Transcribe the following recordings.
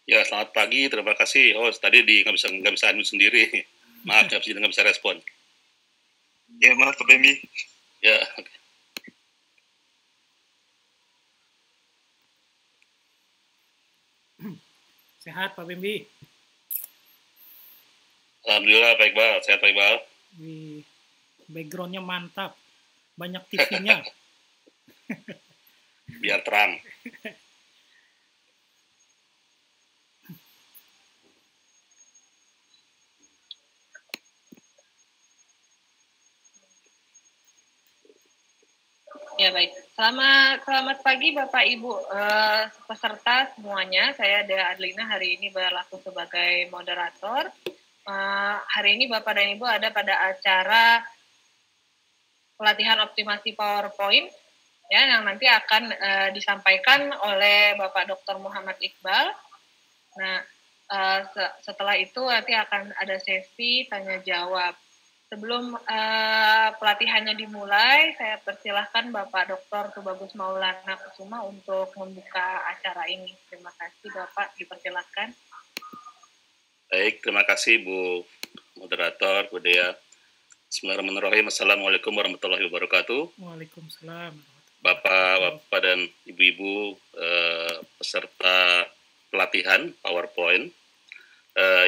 Ya, selamat pagi. Terima kasih. Oh, tadi nggak bisa unmute sendiri. Maaf, nggak bisa respon. Ya, maaf Pak Bembi. Ya, oke. Sehat Pak Bembi? Alhamdulillah, baik Bal. Sehat baik Bal. Backgroundnya mantap. Banyak TV-nya. Biar terang. Ya baik, selamat pagi Bapak Ibu peserta semuanya. Saya Dea Adlina hari ini berlaku sebagai moderator. Hari ini Bapak dan Ibu ada pada acara pelatihan optimasi PowerPoint ya, yang nanti akan disampaikan oleh Bapak Dr. Muhammad Iqbal. Nah, setelah itu nanti akan ada sesi tanya jawab. Sebelum pelatihannya dimulai, saya persilahkan Bapak Dr. Tubagus Maulana Kusuma untuk membuka acara ini. Terima kasih Bapak, dipersilahkan. Baik, terima kasih Bu Moderator, Bu Dea. Bismillahirrahmanirrahim. Assalamualaikum warahmatullahi wabarakatuh. Waalaikumsalam. Bapak dan Ibu-Ibu peserta pelatihan PowerPoint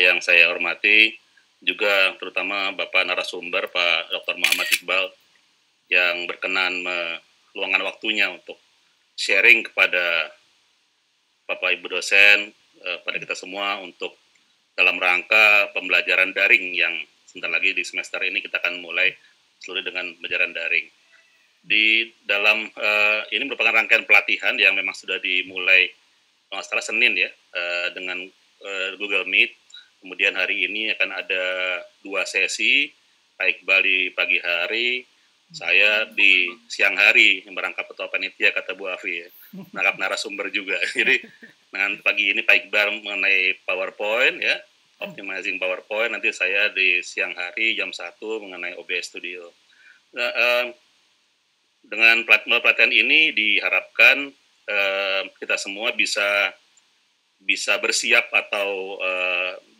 yang saya hormati, juga terutama Bapak narasumber Pak Dr. Muhammad Iqbal yang berkenan meluangkan waktunya untuk sharing kepada Bapak Ibu dosen, pada kita semua untuk dalam rangka pembelajaran daring yang sebentar lagi di semester ini kita akan mulai seluruh dengan pembelajaran daring. Di dalam ini merupakan rangkaian pelatihan yang memang sudah dimulai setelah Senin ya, dengan Google Meet. Kemudian hari ini akan ada 2 sesi, Pak Iqbal di pagi hari, saya di siang hari yang merangkap ketua panitia kata Bu Afi ya, menangkap narasumber juga. Jadi dengan pagi ini Pak Iqbal mengenai PowerPoint ya, optimizing PowerPoint, nanti saya di siang hari jam 1 mengenai OBS Studio. Nah, dengan pelatihan ini diharapkan kita semua bisa bersiap atau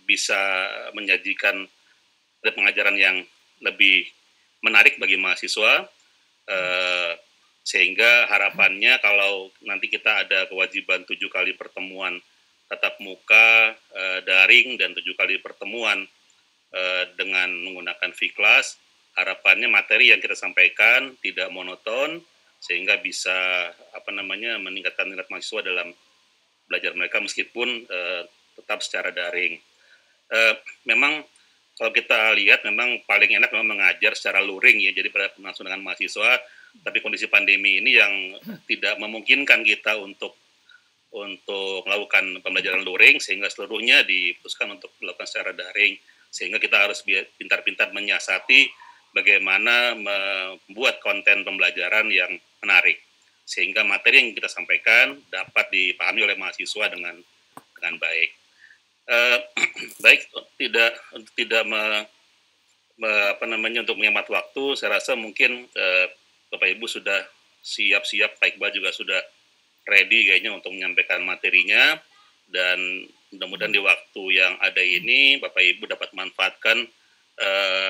bisa menyajikan pengajaran yang lebih menarik bagi mahasiswa, sehingga harapannya kalau nanti kita ada kewajiban 7 kali pertemuan tatap muka, daring, dan 7 kali pertemuan dengan menggunakan V-Class, harapannya materi yang kita sampaikan tidak monoton, sehingga bisa meningkatkan minat mahasiswa dalam belajar mereka meskipun tetap secara daring. Memang kalau kita lihat memang paling enak memang mengajar secara luring ya, jadi langsung dengan mahasiswa, tapi kondisi pandemi ini yang tidak memungkinkan kita untuk melakukan pembelajaran luring, sehingga seluruhnya diputuskan untuk dilakukan secara daring, sehingga kita harus pintar-pintar menyiasati bagaimana membuat konten pembelajaran yang menarik, sehingga materi yang kita sampaikan dapat dipahami oleh mahasiswa dengan baik. Baik, tidak untuk menghemat waktu, saya rasa mungkin Bapak Ibu sudah siap-siap, Pak Iqbal juga sudah ready kayaknya untuk menyampaikan materinya, dan mudah-mudahan di waktu yang ada ini Bapak Ibu dapat manfaatkan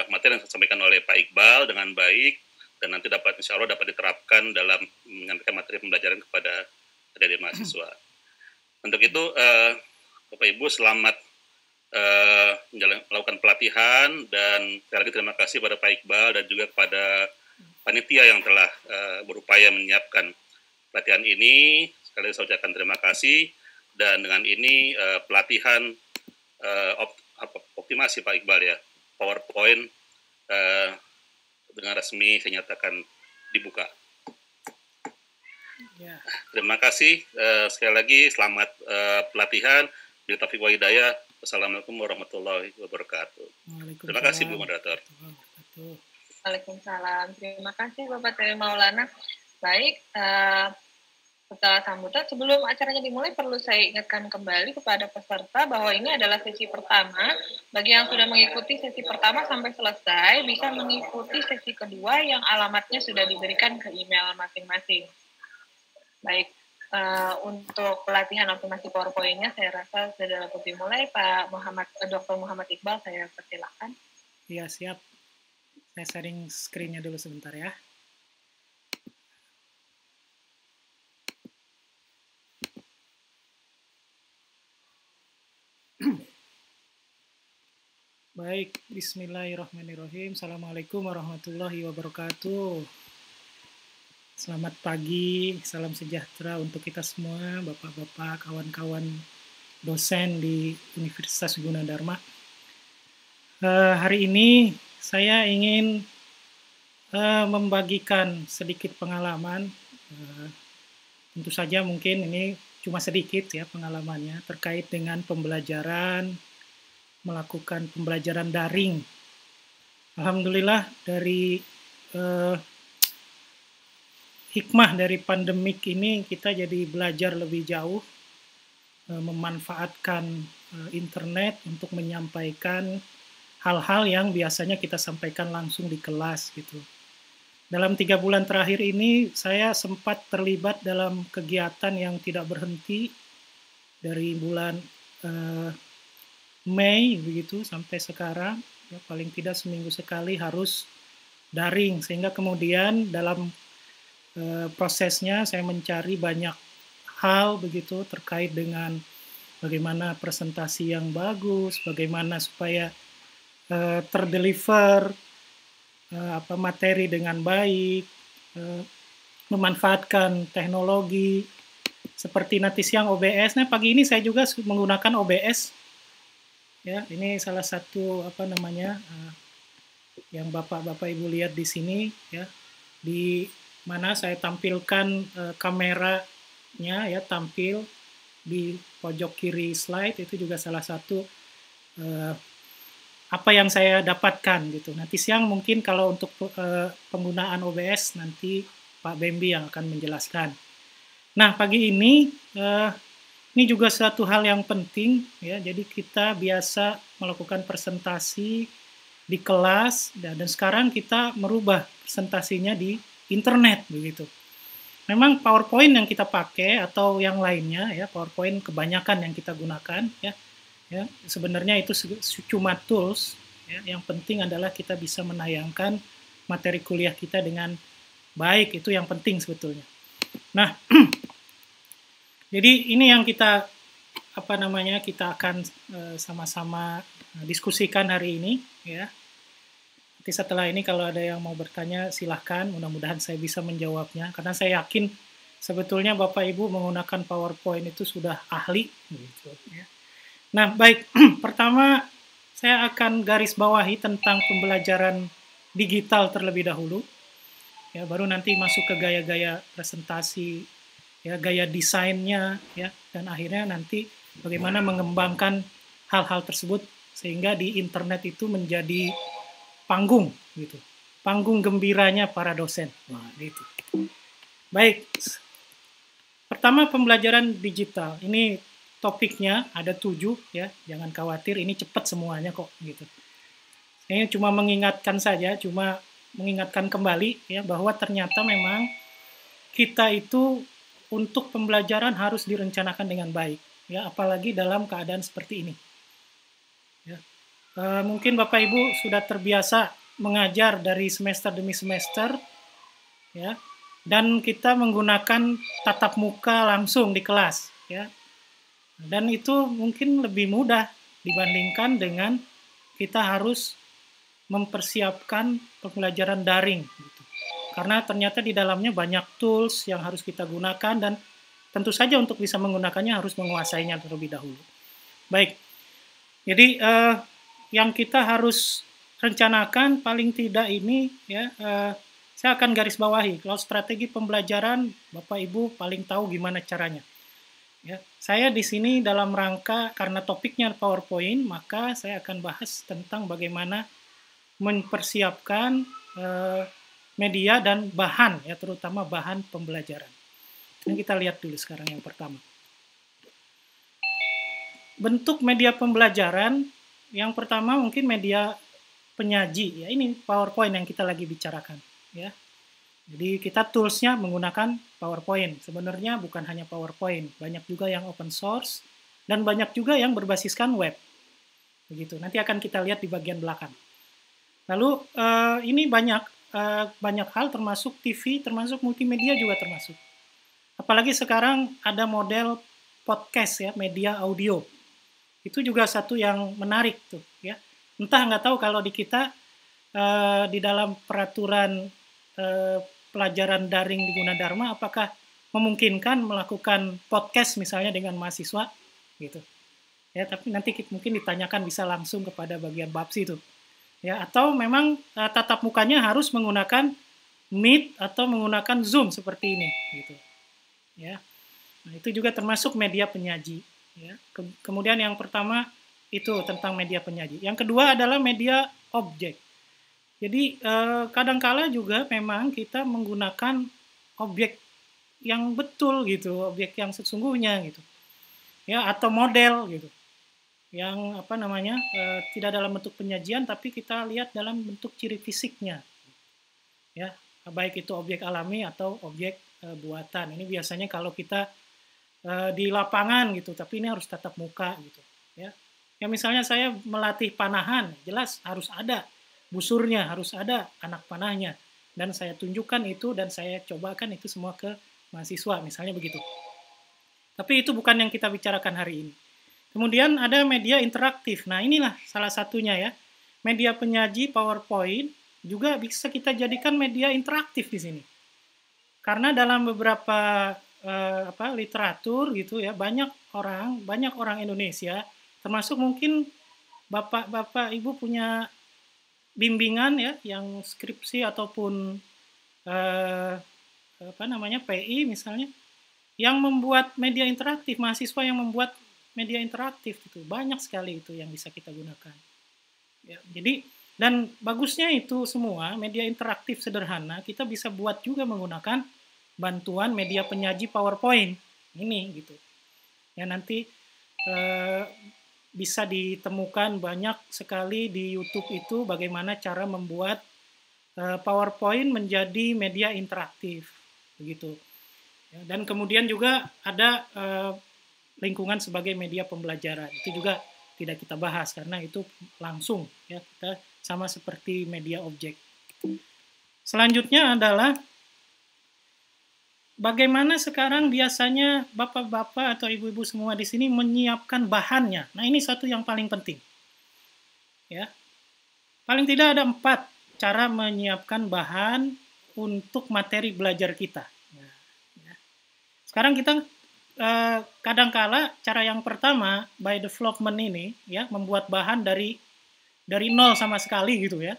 materi yang disampaikan oleh Pak Iqbal dengan baik, dan nanti insya Allah dapat diterapkan dalam menyampaikan materi pembelajaran kepada adik-adik mahasiswa. Untuk itu Bapak Ibu selamat melakukan pelatihan, dan sekali lagi terima kasih pada Pak Iqbal dan juga kepada panitia yang telah berupaya menyiapkan pelatihan ini. Sekali lagi saya ucapkan terima kasih, dan dengan ini pelatihan optimasi Pak Iqbal ya, PowerPoint dengan resmi saya nyatakan dibuka. Ya. Terima kasih sekali lagi, selamat pelatihan. Bila taufiq wa hidayah. Wassalamualaikum warahmatullahi wabarakatuh. Terima kasih Bu Moderator. Waalaikumsalam. Terima kasih Bapak Teri Maulana. Baik, setelah sambutan, sebelum acaranya dimulai perlu saya ingatkan kembali kepada peserta bahwa ini adalah sesi pertama. Bagi yang sudah mengikuti sesi pertama sampai selesai, bisa mengikuti sesi kedua yang alamatnya sudah diberikan ke email masing-masing. Baik, Untuk pelatihan otomasi PowerPoint-nya saya rasa sudah dapat dimulai. Pak Dr. Muhammad Iqbal, saya persilakan. Iya, siap. Saya sharing screen-nya dulu sebentar ya. Baik, bismillahirrahmanirrahim. Assalamualaikum warahmatullahi wabarakatuh. Selamat pagi, salam sejahtera untuk kita semua, bapak-bapak, kawan-kawan dosen di Universitas Gunadarma. Hari ini saya ingin membagikan sedikit pengalaman. Tentu saja mungkin ini cuma sedikit ya pengalamannya terkait dengan pembelajaran, melakukan pembelajaran daring. Alhamdulillah dari hikmah dari pandemik ini kita jadi belajar lebih jauh, memanfaatkan internet untuk menyampaikan hal-hal yang biasanya kita sampaikan langsung di kelas gitu. Dalam 3 bulan terakhir ini saya sempat terlibat dalam kegiatan yang tidak berhenti dari bulan Mei begitu sampai sekarang, ya, paling tidak seminggu sekali harus daring, sehingga kemudian dalam prosesnya saya mencari banyak hal begitu terkait dengan bagaimana presentasi yang bagus, bagaimana supaya terdeliver materi dengan baik, memanfaatkan teknologi seperti nanti siang OBS. Nah, pagi ini saya juga menggunakan OBS. Ya, ini salah satu yang Bapak-bapak Ibu lihat di sini ya. Di mana saya tampilkan kameranya ya, tampil di pojok kiri slide, itu juga salah satu apa yang saya dapatkan gitu. Nanti siang mungkin kalau untuk penggunaan OBS nanti Pak Bembi yang akan menjelaskan. Nah, pagi ini juga suatu hal yang penting ya. Jadi kita biasa melakukan presentasi di kelas dan sekarang kita merubah presentasinya di internet begitu. Memang PowerPoint yang kita pakai atau yang lainnya ya, PowerPoint kebanyakan yang kita gunakan ya. Ya, sebenarnya itu cuma tools ya. Yang penting adalah kita bisa menayangkan materi kuliah kita dengan baik, itu yang penting sebetulnya. Nah, jadi ini yang kita kita akan sama-sama diskusikan hari ini ya. Nanti setelah ini kalau ada yang mau bertanya silahkan, mudah-mudahan saya bisa menjawabnya karena saya yakin sebetulnya Bapak Ibu menggunakan PowerPoint itu sudah ahli gitu ya. Nah, baik, pertama saya akan garis bawahi tentang pembelajaran digital terlebih dahulu. Ya, baru nanti masuk ke gaya-gaya presentasi, ya, gaya desainnya ya, dan akhirnya nanti bagaimana mengembangkan hal-hal tersebut sehingga di internet itu menjadi panggung gitu. Panggung gembiranya para dosen. Nah, gitu. Baik. Pertama, pembelajaran digital. Ini topiknya ada 7 ya, jangan khawatir, ini cepat semuanya kok gitu. Saya cuma mengingatkan saja, cuma mengingatkan kembali ya bahwa ternyata memang kita itu untuk pembelajaran harus direncanakan dengan baik ya, apalagi dalam keadaan seperti ini. Ya. Mungkin Bapak Ibu sudah terbiasa mengajar dari semester demi semester ya, dan kita menggunakan tatap muka langsung di kelas ya. Dan itu mungkin lebih mudah dibandingkan dengan kita harus mempersiapkan pembelajaran daring gitu. Karena ternyata di dalamnya banyak tools yang harus kita gunakan dan tentu saja untuk bisa menggunakannya harus menguasainya terlebih dahulu. Baik, jadi yang kita harus rencanakan paling tidak ini ya, saya akan garis bawahi. Kalau strategi pembelajaran Bapak Ibu paling tahu gimana caranya. Ya, saya di sini dalam rangka karena topiknya PowerPoint, maka saya akan bahas tentang bagaimana mempersiapkan media dan bahan ya, terutama bahan pembelajaran. Nah, kita lihat dulu sekarang yang pertama. Bentuk media pembelajaran yang pertama mungkin media penyaji ya, ini PowerPoint yang kita lagi bicarakan ya. Jadi kita toolsnya menggunakan PowerPoint. Sebenarnya bukan hanya PowerPoint, banyak juga yang open source dan banyak juga yang berbasiskan web. Begitu. Nanti akan kita lihat di bagian belakang. Lalu ini banyak hal termasuk TV, termasuk multimedia juga termasuk. Apalagi sekarang ada model podcast ya, media audio. Itu juga satu yang menarik tuh ya. Entah nggak tahu kalau di kita di dalam peraturan pelajaran daring di Gunadarma apakah memungkinkan melakukan podcast misalnya dengan mahasiswa gitu. Ya, tapi nanti mungkin ditanyakan bisa langsung kepada bagian Babsi itu. Ya, atau memang tatap mukanya harus menggunakan Meet atau menggunakan Zoom seperti ini gitu. Ya. Nah, itu juga termasuk media penyaji ya. Kemudian yang pertama itu tentang media penyaji. Yang kedua adalah media objek. Jadi kadangkala juga memang kita menggunakan objek yang betul gitu, objek yang sesungguhnya gitu. Ya, atau model gitu. Yang tidak dalam bentuk penyajian tapi kita lihat dalam bentuk ciri fisiknya. Ya, baik itu objek alami atau objek buatan. Ini biasanya kalau kita di lapangan gitu, tapi ini harus tatap muka gitu, ya. Ya misalnya saya melatih panahan, jelas harus ada busurnya, harus ada anak panahnya, dan saya tunjukkan itu dan saya cobakan itu semua ke mahasiswa, misalnya begitu. Tapi itu bukan yang kita bicarakan hari ini. Kemudian ada media interaktif. Nah inilah salah satunya ya, media penyaji PowerPoint juga bisa kita jadikan media interaktif di sini. Karena dalam beberapa literatur gitu ya, banyak orang Indonesia, termasuk mungkin bapak ibu punya bimbingan ya, yang skripsi ataupun PI misalnya, yang membuat media interaktif, mahasiswa yang membuat media interaktif itu banyak sekali itu yang bisa kita gunakan. Ya, jadi dan bagusnya itu semua media interaktif sederhana kita bisa buat juga menggunakan bantuan media penyaji PowerPoint ini gitu. Ya nanti bisa ditemukan banyak sekali di YouTube itu bagaimana cara membuat PowerPoint menjadi media interaktif begitu. Ya, dan kemudian juga ada lingkungan sebagai media pembelajaran. Itu juga tidak kita bahas karena itu langsung ya, kita sama seperti media objek. Selanjutnya adalah bagaimana sekarang biasanya bapak-bapak atau ibu-ibu semua di sini menyiapkan bahannya. Nah ini satu yang paling penting. Ya, paling tidak ada 4 cara menyiapkan bahan untuk materi belajar kita. Ya. Sekarang kita kadangkala cara yang pertama by development ini ya, membuat bahan dari nol sama sekali gitu ya.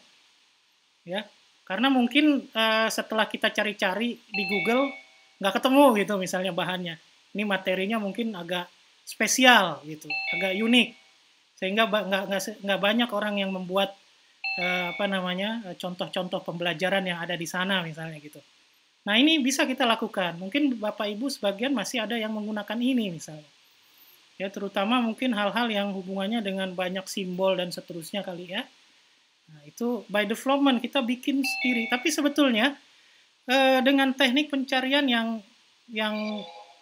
Ya, karena mungkin setelah kita cari-cari di Google nggak ketemu gitu misalnya bahannya. Ini materinya mungkin agak spesial gitu, agak unik, sehingga nggak banyak orang yang membuat contoh-contoh pembelajaran yang ada di sana misalnya gitu. Nah ini bisa kita lakukan. Mungkin Bapak Ibu sebagian masih ada yang menggunakan ini misalnya. Ya terutama mungkin hal-hal yang hubungannya dengan banyak simbol dan seterusnya kali ya. Nah itu by development kita bikin sendiri. Tapi sebetulnya dengan teknik pencarian yang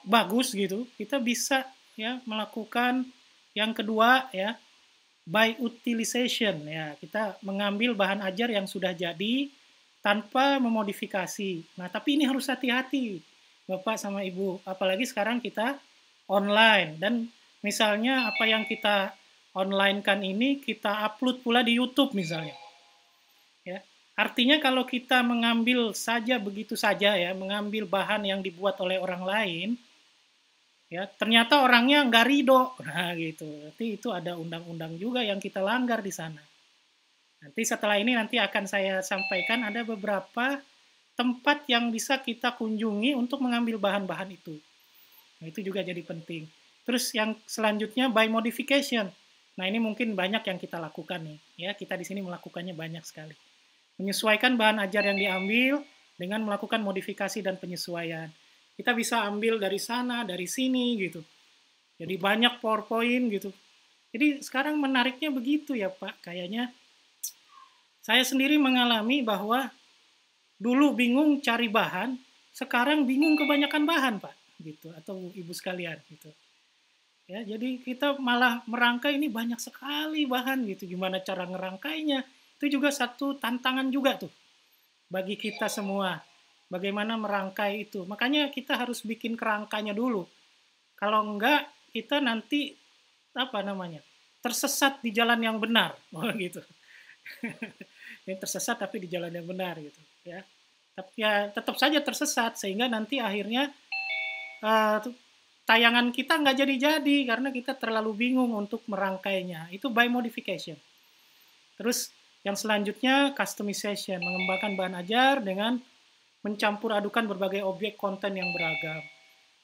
bagus gitu, kita bisa ya melakukan yang kedua ya, by utilization ya, kita mengambil bahan ajar yang sudah jadi tanpa memodifikasi. Nah, tapi ini harus hati-hati Bapak sama Ibu, apalagi sekarang kita online dan misalnya apa yang kita online-kan ini kita upload pula di YouTube misalnya. Ya. Artinya kalau kita mengambil saja begitu saja ya, mengambil bahan yang dibuat oleh orang lain, ya ternyata orangnya nggak ridho, nah gitu. Nanti itu ada undang-undang juga yang kita langgar di sana. Nanti setelah ini nanti akan saya sampaikan ada beberapa tempat yang bisa kita kunjungi untuk mengambil bahan-bahan itu. Nah itu juga jadi penting. Terus yang selanjutnya by modification. Nah ini mungkin banyak yang kita lakukan nih, ya kita di sini melakukannya banyak sekali. Menyesuaikan bahan ajar yang diambil dengan melakukan modifikasi dan penyesuaian. Kita bisa ambil dari sana, dari sini gitu. Jadi banyak PowerPoint gitu. Jadi sekarang menariknya begitu ya Pak. Kayaknya saya sendiri mengalami bahwa dulu bingung cari bahan, sekarang bingung kebanyakan bahan, Pak, gitu, atau Ibu sekalian, gitu. Ya, jadi kita malah merangkai ini banyak sekali bahan gitu. Gimana cara ngerangkainya? Itu juga satu tantangan juga tuh bagi kita semua. Bagaimana merangkai itu. Makanya kita harus bikin kerangkanya dulu. Kalau enggak, kita nanti apa namanya? Tersesat di jalan yang benar. Oh gitu. Yang tersesat tapi di jalan yang benar gitu, ya. Tapi ya tetap saja tersesat sehingga nanti akhirnya tayangan kita nggak jadi-jadi karena kita terlalu bingung untuk merangkainya. Itu by modification. Terus yang selanjutnya customization, mengembangkan bahan ajar dengan mencampur adukan berbagai objek konten yang beragam.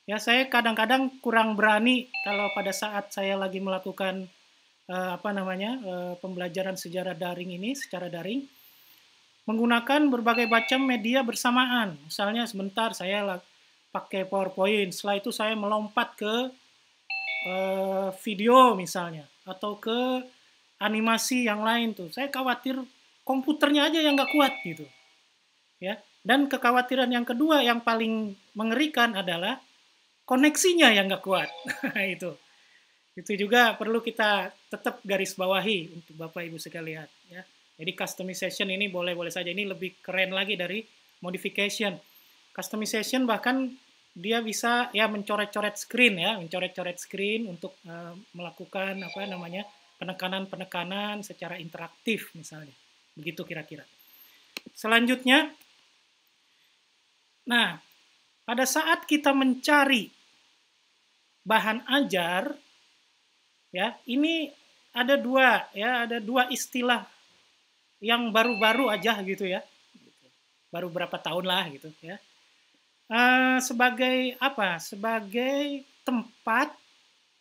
Ya, saya kadang-kadang kurang berani kalau pada saat saya lagi melakukan pembelajaran sejarah daring ini secara daring, menggunakan berbagai macam media bersamaan. Misalnya sebentar saya pakai PowerPoint, setelah itu saya melompat ke video misalnya, atau ke animasi yang lain tuh. Saya khawatir komputernya aja yang nggak kuat gitu. Ya. Dan kekhawatiran yang kedua yang paling mengerikan adalah koneksinya yang nggak kuat. Itu juga perlu kita tetap garis bawahi untuk Bapak Ibu sekalian. Ya. Jadi customization ini boleh-boleh saja, ini lebih keren lagi dari modification. Customization bahkan dia bisa ya mencoret-coret screen ya, mencoret-coret screen untuk melakukan penekanan-penekanan secara interaktif misalnya. Begitu kira-kira. Selanjutnya, nah, pada saat kita mencari bahan ajar ya, ini ada dua istilah yang baru-baru aja gitu ya. Baru berapa tahun lah gitu ya. Sebagai tempat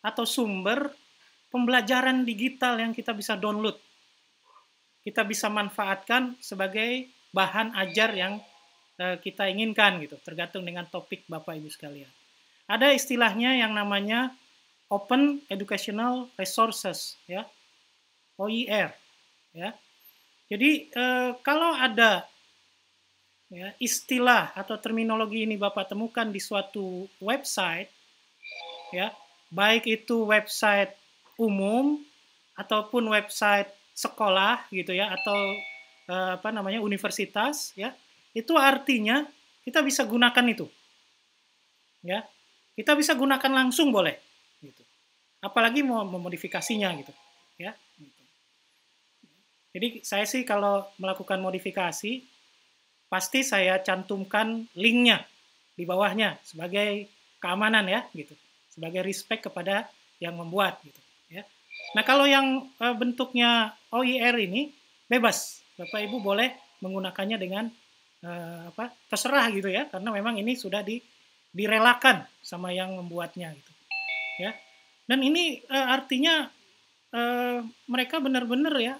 atau sumber pembelajaran digital yang kita bisa download. Kita bisa manfaatkan sebagai bahan ajar yang kita inginkan gitu, tergantung dengan topik Bapak Ibu sekalian. Ada istilahnya yang namanya Open Educational Resources ya, OER ya. Jadi kalau ada ya, istilah atau terminologi ini Bapak temukan di suatu website, ya, baik itu website umum ataupun website sekolah gitu ya, atau universitas, ya, itu artinya kita bisa gunakan itu, ya, kita bisa gunakan langsung boleh, gitu. Apalagi mau memodifikasinya gitu, ya. Gitu. Jadi saya sih kalau melakukan modifikasi pasti saya cantumkan linknya di bawahnya sebagai keamanan ya gitu, sebagai respect kepada yang membuat gitu ya. Nah kalau yang bentuknya OER ini bebas, Bapak Ibu boleh menggunakannya dengan terserah gitu ya, karena memang ini sudah direlakan sama yang membuatnya gitu ya. Dan ini artinya mereka benar-benar ya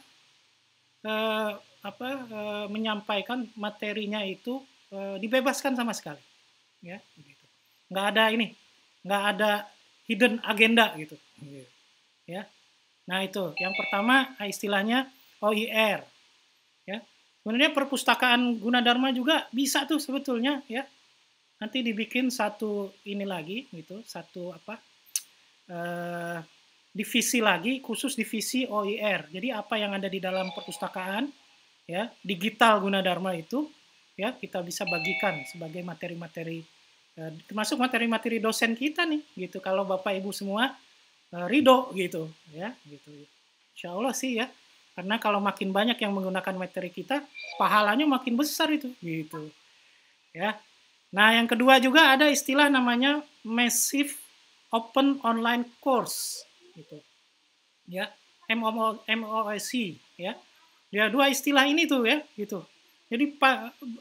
menyampaikan materinya itu dibebaskan sama sekali, ya, gitu. Nggak ada hidden agenda gitu, ya. Nah itu, yang pertama istilahnya OER, ya. Sebenarnya perpustakaan Gunadarma juga bisa tuh sebetulnya, ya. Nanti dibikin satu ini lagi, gitu, satu divisi lagi, khusus divisi OER. Jadi apa yang ada di dalam perpustakaan ya digital Gunadarma itu ya kita bisa bagikan sebagai materi-materi termasuk materi-materi dosen kita nih gitu, kalau Bapak Ibu semua ridho gitu ya gitu. Insya Allah sih ya, karena kalau makin banyak yang menggunakan materi kita pahalanya makin besar itu gitu ya. Nah yang kedua juga ada istilah namanya Massive Open Online Course gitu ya, MOOC ya. Ya dua istilah ini tuh ya gitu. Jadi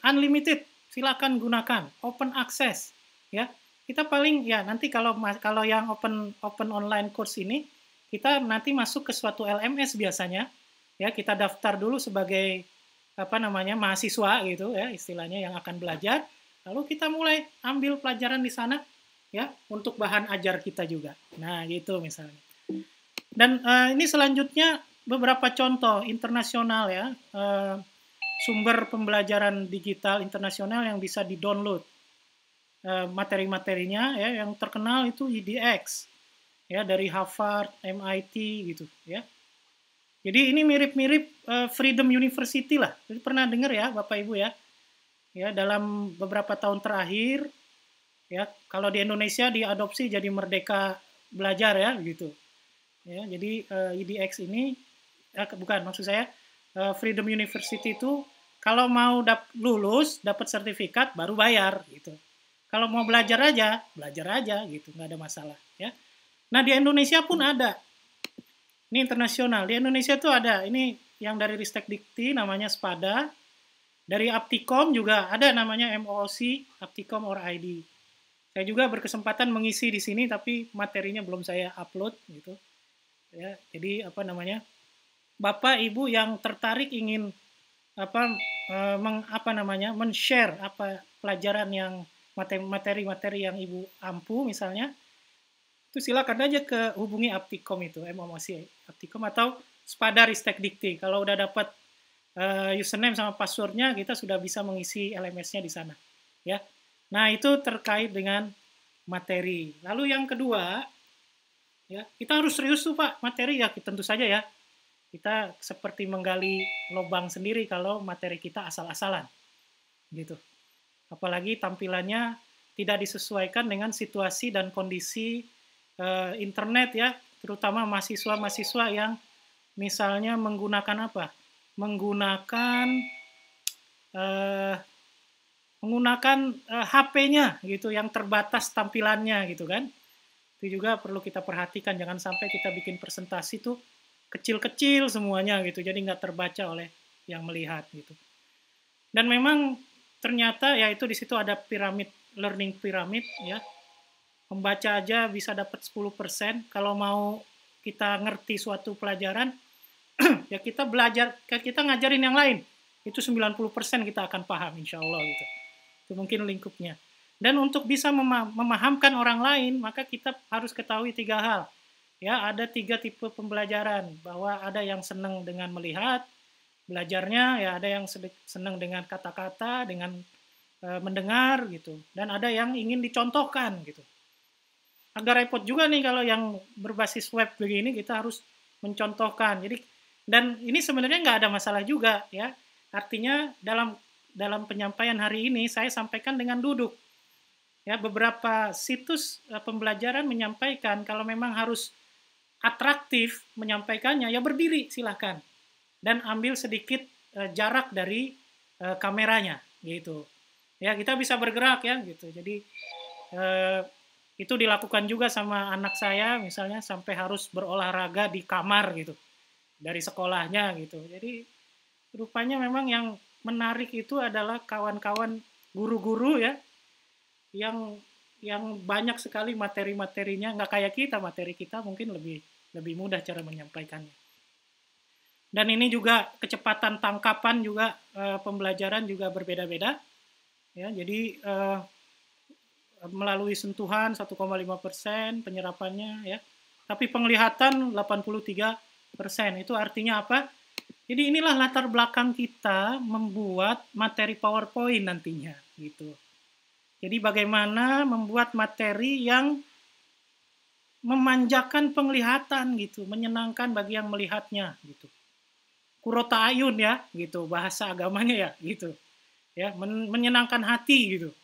unlimited silakan gunakan, open access ya. Kita paling ya nanti kalau yang open online course ini kita nanti masuk ke suatu LMS biasanya ya, kita daftar dulu sebagai mahasiswa gitu ya istilahnya yang akan belajar, lalu kita mulai ambil pelajaran di sana ya untuk bahan ajar kita juga. Nah gitu misalnya. Dan ini selanjutnya beberapa contoh internasional ya. sumber pembelajaran digital internasional yang bisa di-download materi-materinya, ya. Yang terkenal itu edX, ya, dari Harvard, MIT gitu, ya. Jadi ini mirip-mirip Freedom University lah. Jadi pernah dengar ya Bapak Ibu ya? Ya, dalam beberapa tahun terakhir, ya, kalau di Indonesia diadopsi jadi Merdeka Belajar ya, gitu. Ya, jadi edX ini, bukan, maksud saya Freedom University itu kalau mau lulus dapat sertifikat baru bayar gitu. Kalau mau belajar aja gitu, nggak ada masalah ya. Nah di Indonesia pun ada, ini internasional. Di Indonesia tuh ada, ini yang dari Ristek Dikti namanya SPADA, dari Aptikom juga ada namanya MOOC, Aptikom or ID. Saya juga berkesempatan mengisi di sini, tapi materinya belum saya upload gitu. Ya, jadi apa namanya? Bapak Ibu yang tertarik ingin men-share pelajaran yang materi-materi yang Ibu ampu misalnya, itu silakan aja hubungi Aptikom itu, MOOC Aptikom atau SPADA Ristek Dikti. Kalau udah dapat username sama passwordnya, kita sudah bisa mengisi LMS-nya di sana. Ya, nah itu terkait dengan materi. Lalu yang kedua, ya kita harus serius tuh Pak materi ya, tentu saja ya. Kita seperti menggali lubang sendiri kalau materi kita asal-asalan, gitu. Apalagi tampilannya tidak disesuaikan dengan situasi dan kondisi internet ya, terutama mahasiswa-mahasiswa yang misalnya menggunakan apa? Menggunakan HP-nya gitu, yang terbatas tampilannya gitu kan. Itu juga perlu kita perhatikan, jangan sampai kita bikin presentasi tuh kecil-kecil semuanya gitu, jadi nggak terbaca oleh yang melihat gitu. Dan memang ternyata ya itu di situ ada piramid, learning pyramid ya. Membaca aja bisa dapat 10%. Kalau mau kita ngerti suatu pelajaran, ya kita belajar, kita ngajarin yang lain. Itu 90% kita akan paham insya Allah gitu. Itu mungkin lingkupnya. Dan untuk bisa memahamkan orang lain, maka kita harus ketahui 3 hal. Ya, ada 3 tipe pembelajaran, bahwa ada yang senang dengan melihat belajarnya, ya ada yang senang dengan kata-kata, dengan mendengar gitu, dan ada yang ingin dicontohkan gitu. Agak repot juga nih kalau yang berbasis web begini, kita harus mencontohkan. Jadi, dan ini sebenarnya nggak ada masalah juga ya. Artinya dalam penyampaian hari ini saya sampaikan dengan duduk. Ya, beberapa situs pembelajaran menyampaikan kalau memang harus atraktif menyampaikannya, ya berdiri silahkan dan ambil sedikit jarak dari kameranya gitu ya, kita bisa bergerak ya gitu. Jadi itu dilakukan juga sama anak saya misalnya, sampai harus berolahraga di kamar gitu dari sekolahnya gitu. Jadi rupanya memang yang menarik itu adalah kawan-kawan guru-guru ya, yang banyak sekali materi-materinya, nggak kayak kita, materi kita mungkin lebih mudah cara menyampaikannya. Dan ini juga kecepatan tangkapan juga pembelajaran juga berbeda-beda. Ya, jadi melalui sentuhan 1,5% penyerapannya ya. Tapi penglihatan 83%. Itu artinya apa? Jadi inilah latar belakang kita membuat materi PowerPoint nantinya gitu. Jadi bagaimana membuat materi yang memanjakan penglihatan gitu, menyenangkan bagi yang melihatnya gitu. Kurota ayun ya, gitu bahasa agamanya ya, gitu. Ya, menyenangkan hati gitu.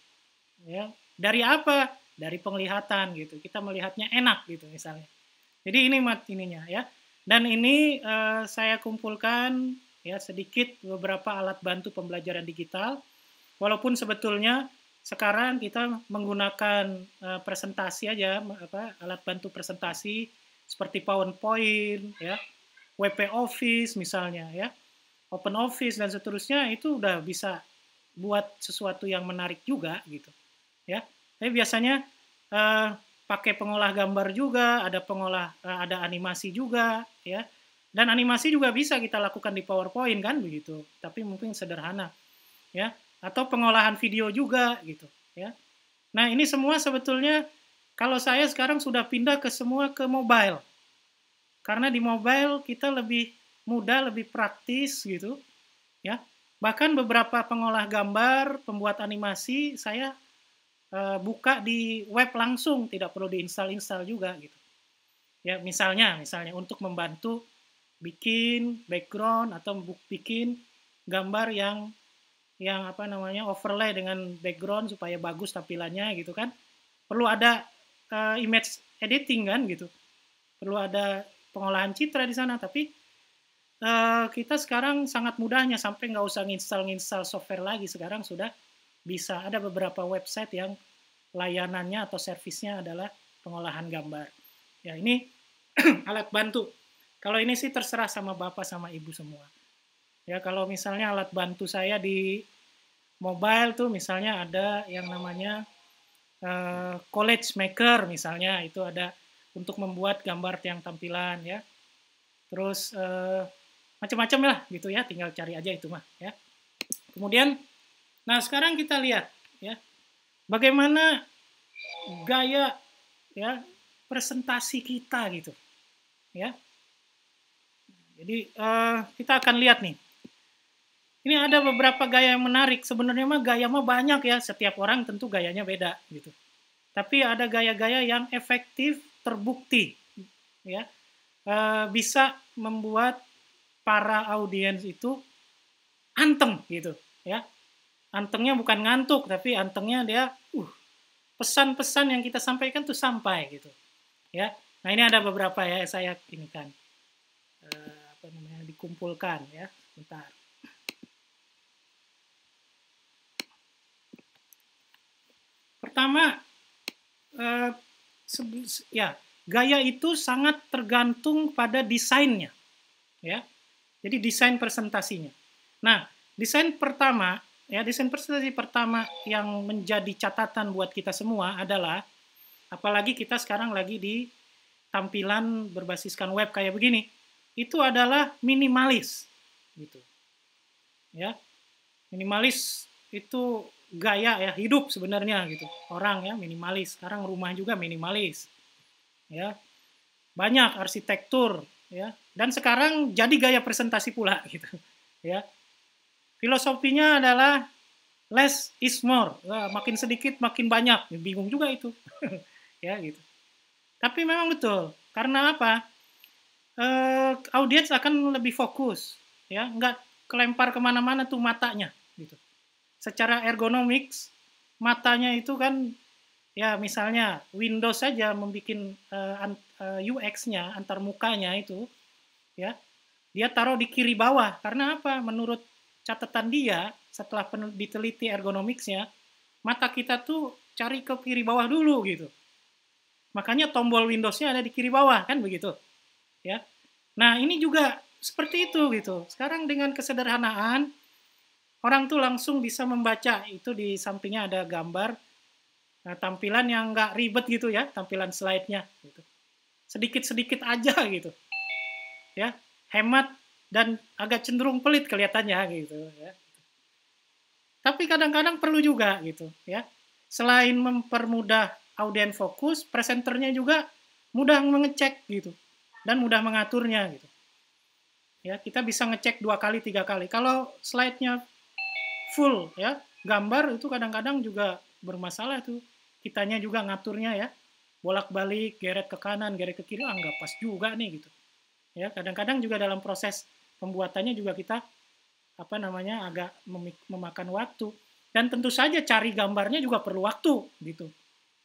Ya, dari apa? Dari penglihatan gitu. Kita melihatnya enak gitu misalnya. Jadi ini ininya ya. Dan ini saya kumpulkan ya sedikit beberapa alat bantu pembelajaran digital. Walaupun sebetulnya sekarang kita menggunakan presentasi aja, alat bantu presentasi seperti PowerPoint, ya, WP Office misalnya, ya, Open Office dan seterusnya, itu udah bisa buat sesuatu yang menarik juga gitu, ya. Tapi biasanya pakai pengolah gambar juga, ada animasi juga, ya. Dan animasi juga bisa kita lakukan di PowerPoint kan begitu, tapi mungkin sederhana, ya. Atau pengolahan video juga gitu ya. Nah, ini semua sebetulnya kalau saya sekarang sudah pindah ke mobile. Karena di mobile kita lebih mudah, lebih praktis gitu ya. Bahkan beberapa pengolah gambar, pembuat animasi, saya buka di web langsung, tidak perlu diinstal juga gitu. Ya, misalnya untuk membantu bikin background atau bikin gambar yang overlay dengan background supaya bagus tampilannya gitu kan. Perlu ada image editing kan gitu. Perlu ada pengolahan citra di sana, tapi kita sekarang sangat mudahnya sampai nggak usah nginstal software lagi. Sekarang sudah bisa, ada beberapa website yang layanannya atau servisnya adalah pengolahan gambar. Ya, ini alat bantu. Kalau ini sih terserah sama Bapak sama Ibu semua. Ya, kalau misalnya alat bantu saya di mobile tuh misalnya ada yang namanya Collage Maker misalnya, itu ada untuk membuat gambar yang tampilan ya. Terus macam-macam lah gitu ya, tinggal cari aja itu mah ya. Kemudian, nah sekarang kita lihat ya, bagaimana gaya ya presentasi kita gitu ya. Jadi kita akan lihat nih. Ini ada beberapa gaya yang menarik. Sebenarnya mah gaya mah banyak ya, setiap orang tentu gayanya beda gitu. Tapi ada gaya-gaya yang efektif, terbukti ya, bisa membuat para audiens itu anteng gitu ya. Antengnya bukan ngantuk, tapi antengnya dia pesan-pesan yang kita sampaikan tuh sampai gitu ya. Nah, ini ada beberapa ya, saya ini kan dikumpulkan ya. Bentar. Pertama, ya, gaya itu sangat tergantung pada desainnya ya. Jadi desain presentasinya. Nah, desain presentasi pertama yang menjadi catatan buat kita semua adalah, apalagi kita sekarang lagi di tampilan berbasiskan web kayak begini, itu adalah minimalis gitu. Ya. Minimalis itu gaya ya, hidup sebenarnya gitu. Orang ya minimalis. Sekarang rumah juga minimalis. Ya. Banyak arsitektur ya, dan sekarang jadi gaya presentasi pula gitu ya. Filosofinya adalah less is more. Wah, makin sedikit makin banyak, bingung juga itu ya gitu. Tapi memang betul, karena apa, audiens akan lebih fokus ya, nggak kelempar kemana-mana tuh matanya gitu. Secara ergonomics matanya itu kan ya, misalnya Windows saja membuat UX-nya, antar mukanya itu, ya, dia taruh di kiri bawah. Karena apa? Menurut catatan dia, setelah diteliti ergonomics-nya, mata kita tuh cari ke kiri bawah dulu gitu. Makanya tombol Windows-nya ada di kiri bawah, kan begitu. Ya. Nah, ini juga seperti itu gitu. Sekarang dengan kesederhanaan, orang tuh langsung bisa membaca. Itu di sampingnya ada gambar. Nah, tampilan yang nggak ribet gitu ya, tampilan slide-nya gitu. Sedikit-sedikit aja gitu. Ya, hemat dan agak cenderung pelit kelihatannya gitu ya. Tapi kadang-kadang perlu juga gitu ya. Selain mempermudah audiens fokus, presenternya juga mudah mengecek gitu dan mudah mengaturnya gitu. Ya, kita bisa ngecek 2 kali, 3 kali. Kalau slide-nya full ya, gambar itu kadang-kadang juga bermasalah tuh. Kitanya juga ngaturnya ya, bolak-balik, geret ke kanan, geret ke kiri, nggak pas juga nih gitu. Ya, kadang-kadang juga dalam proses pembuatannya juga kita agak memakan waktu. Dan tentu saja cari gambarnya juga perlu waktu gitu.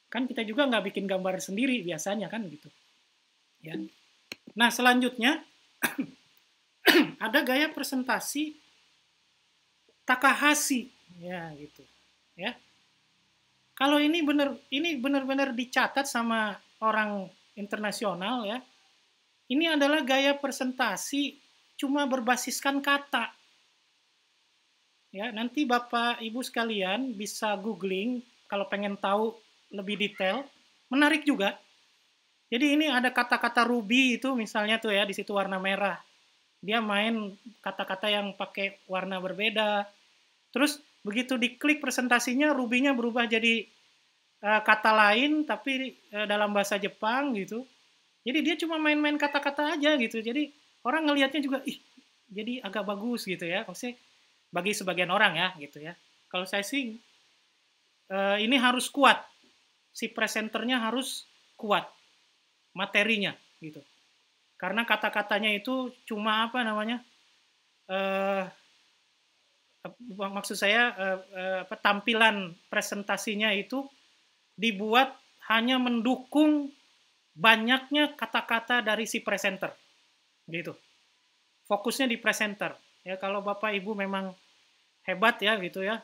Kan kita juga nggak bikin gambar sendiri biasanya kan gitu. Ya. Nah, selanjutnya ada gaya presentasi Takahashi ya gitu. Ya. Kalau ini benar-benar dicatat sama orang internasional ya. Ini adalah gaya presentasi cuma berbasiskan kata. Ya, nanti Bapak Ibu sekalian bisa googling kalau pengen tahu lebih detail. Menarik juga. Jadi ini ada kata-kata Ruby itu misalnya tuh ya, di situ warna merah. Dia main kata-kata yang pakai warna berbeda. Terus begitu diklik presentasinya, Ruby-nya berubah jadi kata lain tapi dalam bahasa Jepang gitu. Jadi dia cuma main-main kata-kata aja gitu. Jadi orang ngelihatnya juga jadi agak bagus gitu ya. Maksudnya bagi sebagian orang ya gitu ya. Kalau saya sih ini harus kuat, si presenternya harus kuat materinya gitu. Karena kata-katanya itu cuma apa namanya, maksud saya tampilan presentasinya itu dibuat hanya mendukung banyaknya kata-kata dari si presenter gitu. Fokusnya di presenter ya. Kalau Bapak Ibu memang hebat ya gitu ya,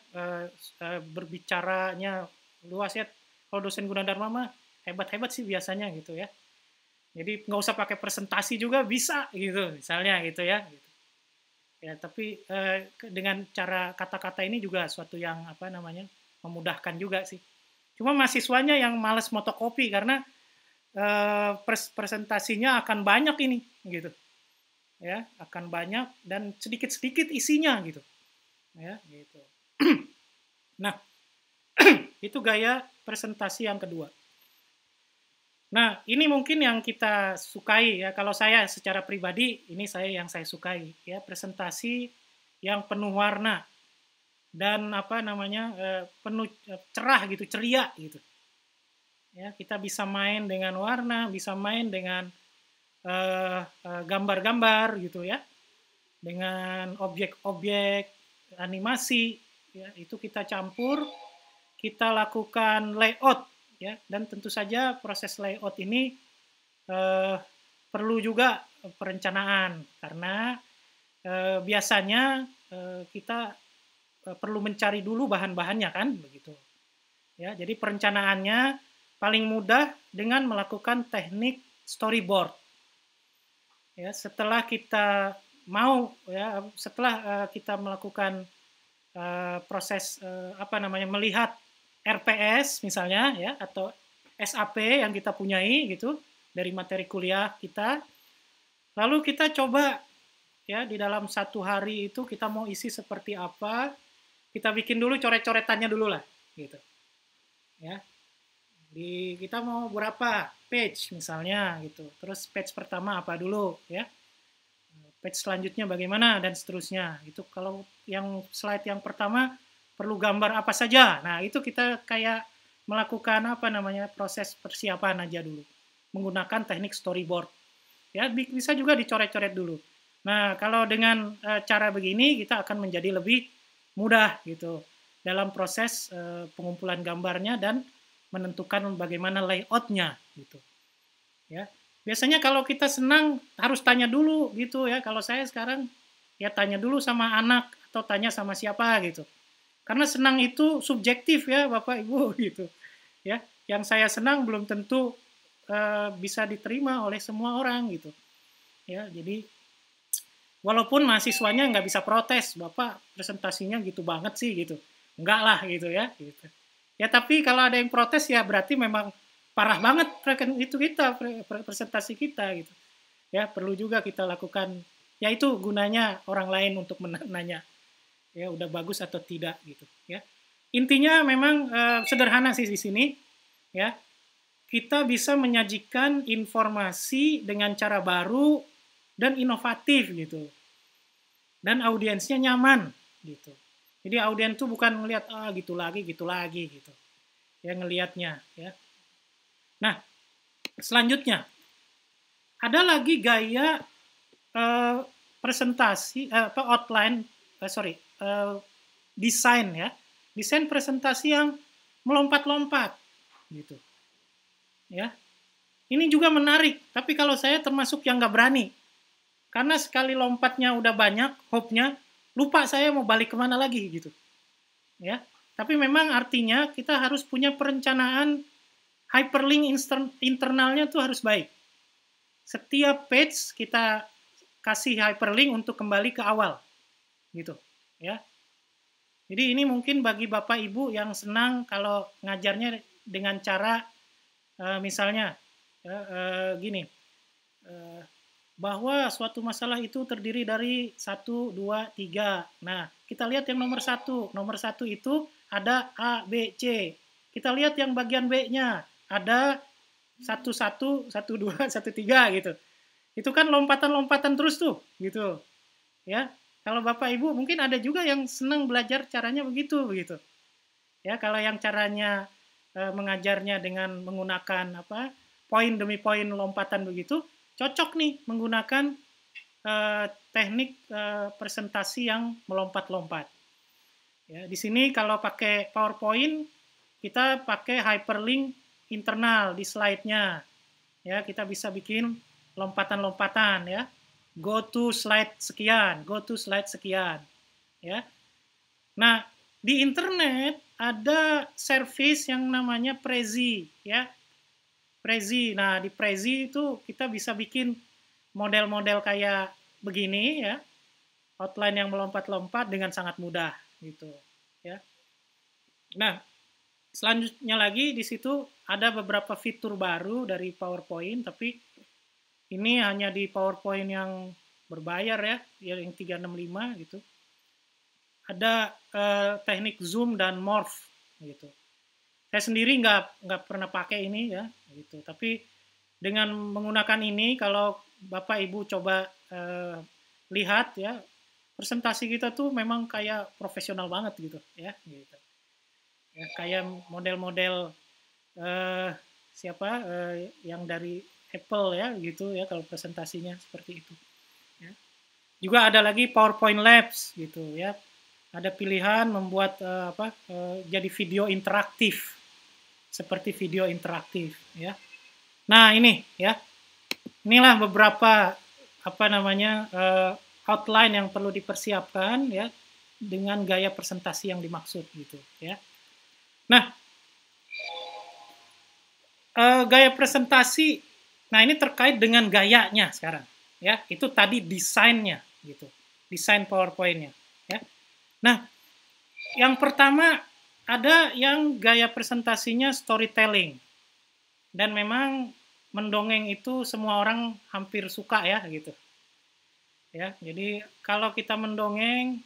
berbicaranya luas ya. Kalau dosen Gunadarma mah hebat-hebat sih biasanya gitu ya. Jadi nggak usah pakai presentasi juga bisa gitu misalnya gitu ya. Ya tapi dengan cara kata-kata ini juga suatu yang apa namanya memudahkan juga sih. Cuma mahasiswanya yang malas motokopi karena presentasinya akan banyak ini gitu. Ya, akan banyak dan sedikit-sedikit isinya gitu. Ya, gitu. Nah, itu gaya presentasi yang kedua. Nah, ini mungkin yang kita sukai ya. Kalau saya secara pribadi, ini yang saya sukai ya, presentasi yang penuh warna dan apa namanya penuh cerah gitu, ceria gitu. Ya, kita bisa main dengan warna, bisa main dengan gambar-gambar gitu ya, dengan objek-objek animasi ya, itu kita campur, kita lakukan layout ya, dan tentu saja proses layout ini perlu juga perencanaan karena biasanya kita perlu mencari dulu bahan-bahannya kan begitu ya. Jadi perencanaannya paling mudah dengan melakukan teknik storyboard ya. Setelah kita kita melakukan proses apa namanya melihat RPS misalnya ya, atau SAP yang kita punyai gitu dari materi kuliah kita, lalu kita coba ya di dalam satu hari itu kita mau isi seperti apa, kita bikin dulu coret-coretannya dulu lah gitu ya. Kita mau berapa page misalnya gitu, terus page pertama apa dulu ya, page selanjutnya bagaimana dan seterusnya. Itu kalau yang slide yang pertama perlu gambar apa saja. Nah, itu kita kayak melakukan apa namanya proses persiapan aja dulu menggunakan teknik storyboard. Ya, bisa juga dicoret-coret dulu. Nah, kalau dengan cara begini kita akan menjadi lebih mudah gitu dalam proses pengumpulan gambarnya dan menentukan bagaimana layout-nya gitu. Ya. Biasanya kalau kita senang harus tanya dulu gitu ya. Kalau saya sekarang ya tanya dulu sama anak atau tanya sama siapa gitu. Karena senang itu subjektif ya Bapak Ibu gitu. Ya, yang saya senang belum tentu bisa diterima oleh semua orang gitu. Ya, jadi walaupun mahasiswanya nggak bisa protes, Bapak presentasinya gitu banget sih gitu. Enggak lah gitu ya. Gitu. Ya tapi kalau ada yang protes ya berarti memang parah banget itu kita presentasi kita gitu. Ya perlu juga kita lakukan. Ya itu gunanya orang lain untuk menanya. Ya udah bagus atau tidak gitu ya. Intinya memang sederhana sih di sini ya. Kita bisa menyajikan informasi dengan cara baru dan inovatif gitu. Dan audiensnya nyaman gitu. Jadi audiens tuh bukan ngelihat gitu lagi gitu. Ya ngelihatnya ya. Nah, selanjutnya ada lagi gaya presentasi outline desain ya. Desain presentasi yang melompat-lompat gitu. Ya. Ini juga menarik, tapi kalau saya termasuk yang nggak berani. Karena sekali lompatnya udah banyak, hope-nya, lupa saya mau balik kemana lagi gitu. Ya. Tapi memang artinya kita harus punya perencanaan hyperlink internalnya tuh harus baik. Setiap page kita kasih hyperlink untuk kembali ke awal. Gitu, ya. Jadi ini mungkin bagi Bapak Ibu yang senang kalau ngajarnya dengan cara misalnya gini. Bahwa suatu masalah itu terdiri dari 1, 2, 3. Nah, kita lihat yang nomor 1. Nomor 1 itu ada A, B, C. Kita lihat yang bagian B-nya. Ada 1, 1, 1, 2, 1, 3 gitu. Itu kan lompatan-lompatan terus tuh, gitu. Ya. Kalau Bapak Ibu mungkin ada juga yang senang belajar caranya begitu. Ya, kalau yang caranya mengajarnya dengan menggunakan poin demi poin lompatan begitu, cocok nih menggunakan teknik presentasi yang melompat-lompat. Ya, di sini kalau pakai PowerPoint, kita pakai hyperlink internal di slide-nya. Ya, kita bisa bikin lompatan-lompatan ya. Go to slide sekian, go to slide sekian. Ya. Nah, di internet ada service yang namanya Prezi ya. Prezi. Nah, di Prezi itu kita bisa bikin model-model kayak begini ya. Outline yang melompat-lompat dengan sangat mudah gitu ya. Nah, selanjutnya lagi di situ ada beberapa fitur baru dari PowerPoint, tapi ini hanya di PowerPoint yang berbayar ya, yang 365 gitu. Ada teknik zoom dan morph gitu. Saya sendiri nggak pernah pakai ini ya gitu, tapi dengan menggunakan ini kalau Bapak Ibu coba lihat ya, presentasi kita tuh memang kayak profesional banget gitu ya. Kayak model-model yang dari Apple ya gitu ya kalau presentasinya seperti itu. Ya. Juga ada lagi PowerPoint Labs gitu ya. Ada pilihan membuat jadi video interaktif seperti video interaktif ya. Nah ini ya, inilah beberapa outline yang perlu dipersiapkan ya dengan gaya presentasi yang dimaksud gitu ya. Nah, gaya presentasi, nah ini terkait dengan gayanya sekarang ya. Itu tadi desainnya gitu, desain PowerPoint-nya ya. Nah, yang pertama ada yang gaya presentasinya storytelling, dan memang mendongeng itu semua orang hampir suka ya gitu. Ya, jadi kalau kita mendongeng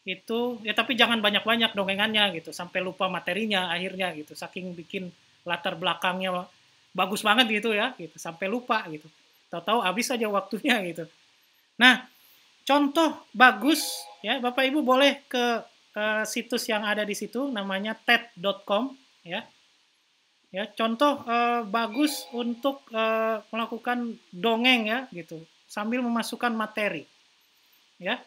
itu ya, tapi jangan banyak-banyak dongengannya gitu sampai lupa materinya akhirnya gitu, saking bikin latar belakangnya bagus banget gitu ya gitu sampai lupa gitu, tahu-tahu habis aja waktunya gitu. Nah, contoh bagus ya, Bapak Ibu boleh ke situs yang ada di situ namanya TED.com ya. Ya, contoh bagus untuk melakukan dongeng ya gitu sambil memasukkan materi. Ya.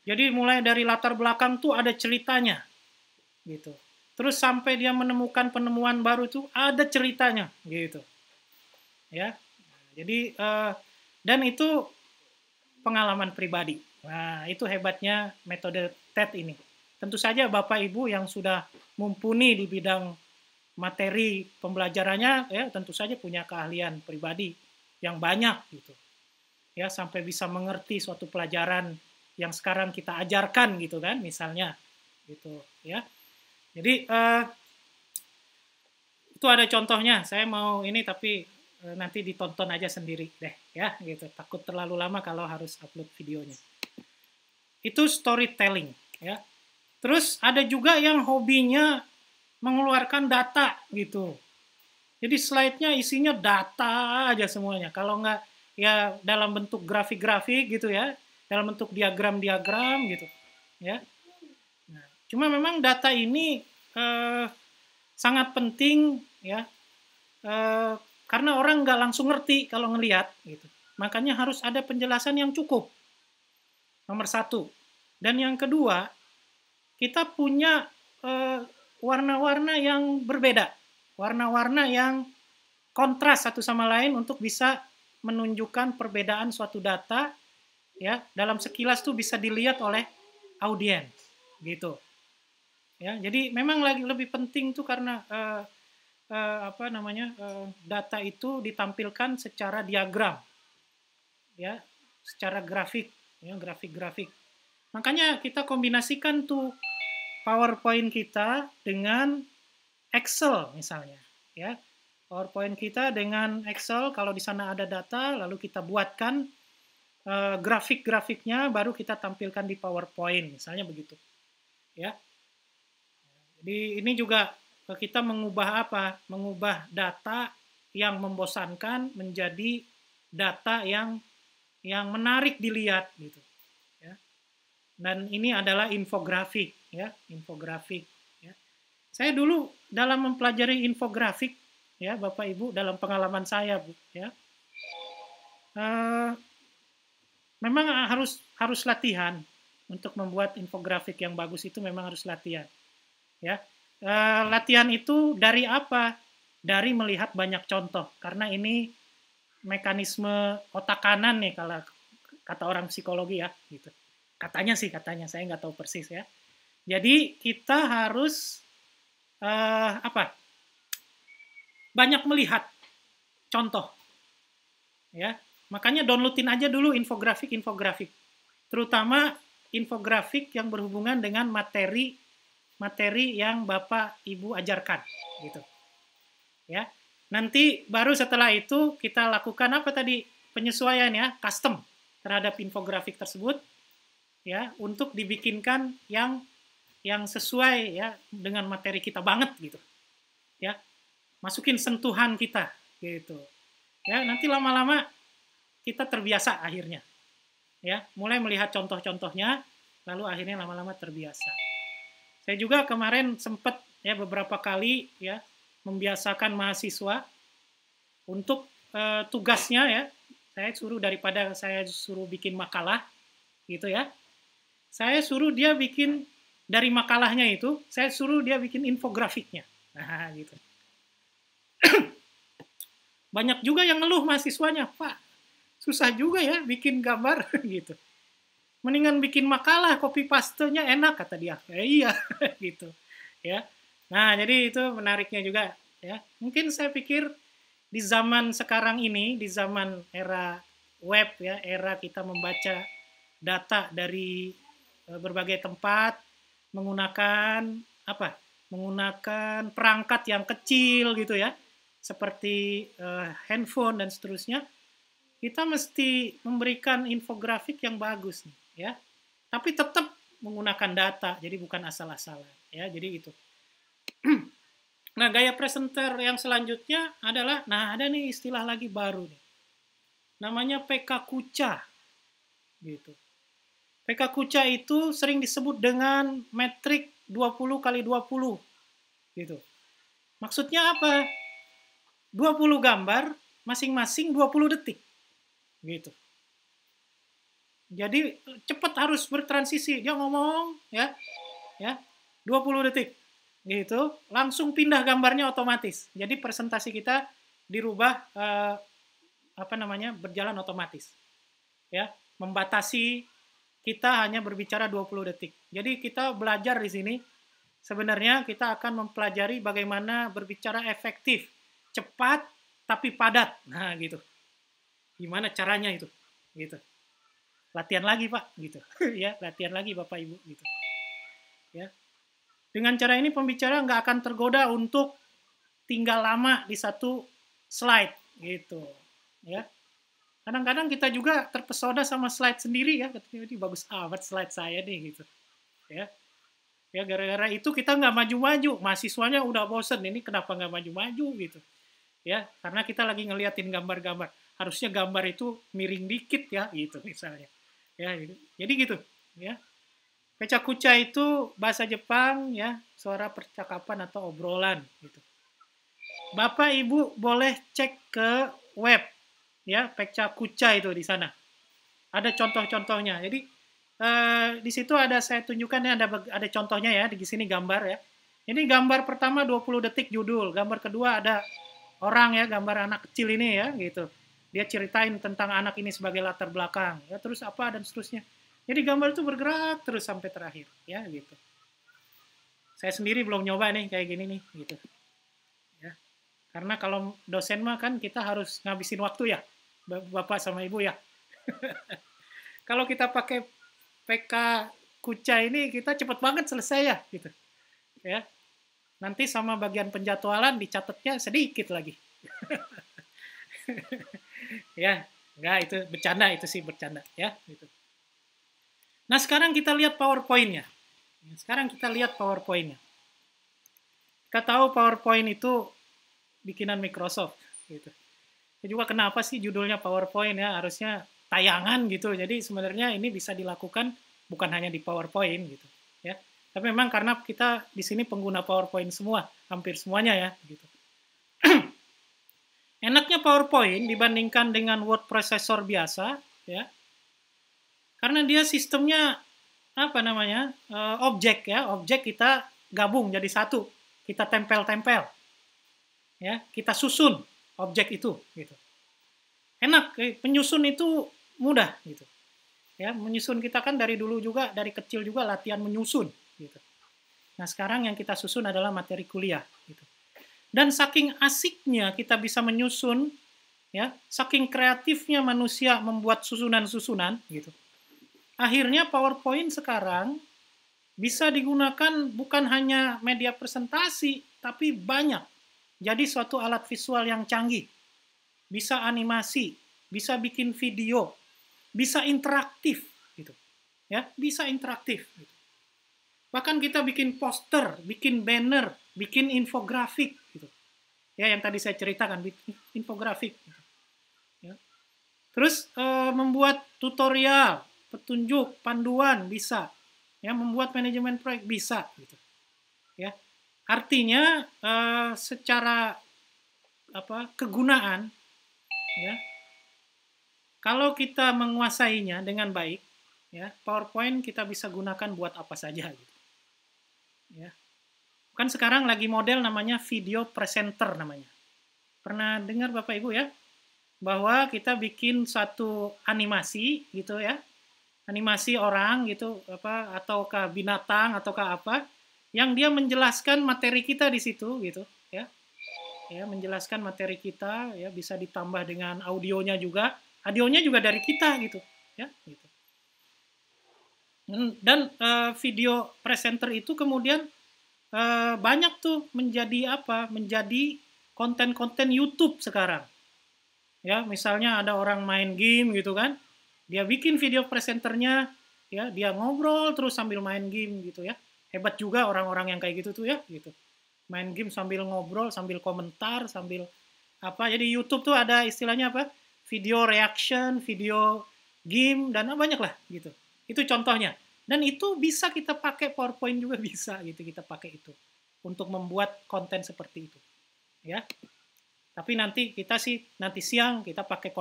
Jadi mulai dari latar belakang tuh ada ceritanya. Gitu. Terus sampai dia menemukan penemuan baru tuh ada ceritanya gitu. Ya. Jadi dan itu pengalaman pribadi. Nah, itu hebatnya metode TED ini. Tentu saja Bapak Ibu yang sudah mumpuni di bidang materi pembelajarannya ya tentu saja punya keahlian pribadi yang banyak gitu. Ya, sampai bisa mengerti suatu pelajaran yang sekarang kita ajarkan gitu kan, misalnya gitu ya. Jadi itu ada contohnya. Saya mau ini tapi nanti ditonton aja sendiri deh ya gitu. Takut terlalu lama kalau harus upload videonya. Itu storytelling ya. Terus ada juga yang hobinya mengeluarkan data gitu. Jadi slide-nya isinya data aja semuanya. Kalau nggak ya dalam bentuk grafik-grafik gitu ya, dalam bentuk diagram-diagram gitu ya. Nah, cuma memang data ini sangat penting ya, karena orang nggak langsung ngerti kalau ngelihat gitu. Makanya harus ada penjelasan yang cukup. Nomor satu. Dan yang kedua, kita punya warna-warna yang berbeda, warna-warna yang kontras satu sama lain untuk bisa menunjukkan perbedaan suatu data ya, dalam sekilas tuh bisa dilihat oleh audiens gitu ya. Jadi memang lebih penting tuh karena data itu ditampilkan secara diagram ya, secara grafik ya, grafik-grafik. Makanya kita kombinasikan tuh PowerPoint kita dengan Excel misalnya ya. PowerPoint kita dengan Excel, kalau di sana ada data lalu kita buatkan grafik-grafiknya baru kita tampilkan di PowerPoint misalnya begitu. Ya. Jadi ini juga kita mengubah Mengubah data yang membosankan menjadi data yang menarik dilihat gitu. Ya. Dan ini adalah infografik, ya, infografik. Ya. Saya dulu dalam mempelajari infografik, ya, Bapak Ibu, dalam pengalaman saya, Bu, ya, memang harus latihan untuk membuat infografik yang bagus itu memang harus latihan, ya. Latihan itu dari apa? Dari melihat banyak contoh, karena ini mekanisme otak kanan nih kalau kata orang psikologi ya, gitu. Katanya, saya nggak tahu persis ya. Jadi kita harus banyak melihat contoh, ya. Makanya downloadin aja dulu infografik, terutama infografik yang berhubungan dengan materi yang Bapak Ibu ajarkan, gitu. Ya. Nanti baru setelah itu kita lakukan apa tadi? Penyesuaian ya, custom terhadap infografik tersebut, ya, untuk dibikinkan yang sesuai ya dengan materi kita banget gitu. Ya. Masukin sentuhan kita gitu. Ya, nanti lama-lama kita terbiasa akhirnya. Ya, mulai melihat contoh-contohnya, lalu akhirnya lama-lama terbiasa. Saya juga kemarin sempat ya beberapa kali ya membiasakan mahasiswa untuk tugasnya ya, daripada saya suruh bikin makalah gitu ya, saya suruh dia bikin dari makalahnya itu, saya suruh dia bikin infografiknya. Nah, gitu. Banyak juga yang ngeluh mahasiswanya, Pak, susah juga ya bikin gambar gitu. Mendingan bikin makalah, copy paste-nya enak kata dia. Iya, gitu. Ya. Nah, jadi itu menariknya juga ya. Mungkin saya pikir di zaman sekarang ini, di zaman era web ya, era kita membaca data dari berbagai tempat menggunakan perangkat yang kecil gitu ya. Seperti handphone dan seterusnya, kita mesti memberikan infografik yang bagus nih, ya. Tapi tetap menggunakan data, jadi bukan asal-asalan, ya. Jadi itu. Nah, gaya presenter yang selanjutnya adalah, ada nih istilah lagi baru nih. Namanya PK Kuca. Gitu. PK Kuca itu sering disebut dengan metrik 20x20. Gitu. Maksudnya apa? 20 gambar, masing-masing 20 detik. Gitu. Jadi cepat harus bertransisi. Dia ngomong ya 20 detik. Gitu, langsung pindah gambarnya otomatis. Jadi presentasi kita dirubah berjalan otomatis. Ya, membatasi kita hanya berbicara 20 detik. Jadi kita belajar di sini sebenarnya kita akan mempelajari bagaimana berbicara efektif, cepat tapi padat. Nah, gitu. Gimana caranya itu? Gitu. Latihan lagi, Pak, gitu. Ya, latihan lagi Bapak Ibu gitu. Ya. Dengan cara ini pembicara nggak akan tergoda untuk tinggal lama di satu slide gitu. Ya. Kadang-kadang kita juga terpesona sama slide sendiri ya, ini bagus amat slide saya nih gitu. Ya. Ya, gara-gara itu kita nggak maju-maju, mahasiswanya udah bosen, ini kenapa nggak maju-maju gitu. Ya, karena kita lagi ngeliatin gambar-gambar. Harusnya gambar itu miring dikit ya, gitu misalnya. Ya, gitu. Jadi gitu, ya. PK Kuca itu bahasa Jepang ya, suara percakapan atau obrolan gitu. Bapak Ibu boleh cek ke web ya, PK Kuca itu di sana. Ada contoh-contohnya. Jadi di situ saya tunjukkan ya, ada contohnya ya, di sini gambar ya. Ini gambar pertama 20 detik judul, gambar kedua ada orang ya, gambar anak kecil ini ya gitu. Dia ceritain tentang anak ini sebagai latar belakang, ya terus apa dan seterusnya. Jadi gambar itu bergerak terus sampai terakhir, ya gitu. Saya sendiri belum nyoba nih kayak gini nih, gitu. Ya. Karena kalau dosen mah kan kita harus ngabisin waktu ya, Bapak sama Ibu ya. Kalau kita pakai PK Kuca ini kita cepet banget selesai ya, gitu. Ya. Nanti sama bagian penjadwalan dicatatnya sedikit lagi. Ya, enggak, itu bercanda, itu sih bercanda ya gitu. Nah, sekarang kita lihat PowerPoint-nya. Kita tahu PowerPoint itu bikinan Microsoft gitu. Juga kenapa sih judulnya PowerPoint ya, harusnya tayangan gitu. Jadi sebenarnya ini bisa dilakukan bukan hanya di PowerPoint gitu ya. Tapi memang karena kita di sini pengguna PowerPoint semua, hampir semuanya ya gitu. Enaknya PowerPoint dibandingkan dengan word processor biasa ya. Karena dia sistemnya apa namanya? Objek ya, objek kita gabung jadi satu. Kita tempel-tempel. Ya, kita susun objek itu gitu. Enak, penyusun itu mudah gitu. Ya, menyusun kita kan dari dulu juga, dari kecil juga latihan menyusun gitu. Nah, sekarang yang kita susun adalah materi kuliah gitu. Dan saking asiknya kita bisa menyusun ya, saking kreatifnya manusia membuat susunan-susunan gitu. Akhirnya PowerPoint sekarang bisa digunakan bukan hanya media presentasi, tapi banyak. Jadi suatu alat visual yang canggih. Bisa animasi, bisa bikin video, bisa interaktif gitu. Ya, bisa interaktif gitu. Bahkan kita bikin poster, bikin banner, bikin infografik gitu. Ya, yang tadi saya ceritakan, bikin infografik gitu. Ya. Terus membuat tutorial, petunjuk, panduan bisa. Ya, membuat manajemen proyek bisa gitu. Ya. Artinya secara kegunaan ya, kalau kita menguasainya dengan baik, ya, PowerPoint kita bisa gunakan buat apa saja gitu. Ya. Kan sekarang lagi model namanya video presenter namanya. Pernah dengar Bapak Ibu ya? Bahwa kita bikin satu animasi gitu ya. Animasi orang gitu ataukah binatang ataukah apa yang dia menjelaskan materi kita di situ gitu ya. Ya, menjelaskan materi kita ya, bisa ditambah dengan audionya juga. Audionya juga dari kita gitu ya gitu. Dan video presenter itu kemudian banyak tuh menjadi menjadi konten-konten YouTube sekarang. Ya, misalnya ada orang main game gitu kan. Dia bikin video presenternya ya, dia ngobrol terus sambil main game gitu ya. Hebat juga orang-orang yang kayak gitu tuh ya gitu. Main game sambil ngobrol, sambil komentar, sambil jadi YouTube tuh ada istilahnya video reaction, video game, dan banyak lah gitu. Itu contohnya. Dan itu bisa kita pakai PowerPoint juga bisa gitu, kita pakai itu untuk membuat konten seperti itu. Ya. Tapi nanti siang kita pakai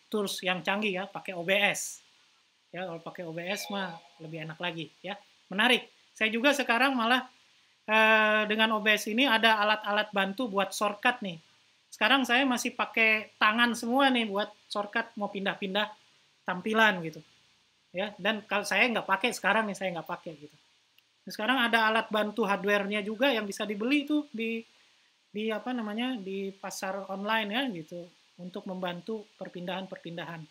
tools yang canggih ya, pakai OBS. Ya, kalau pakai OBS mah lebih enak lagi ya. Menarik. Saya juga sekarang malah dengan OBS ini ada alat-alat bantu buat shortcut nih. Sekarang saya masih pakai tangan semua nih buat shortcut mau pindah-pindah tampilan gitu. Ya, dan kalau saya nggak pakai sekarang nih, saya nggak pakai gitu. Nah, sekarang ada alat bantu hardware-nya juga yang bisa dibeli itu di pasar online ya gitu untuk membantu perpindahan-perpindahan.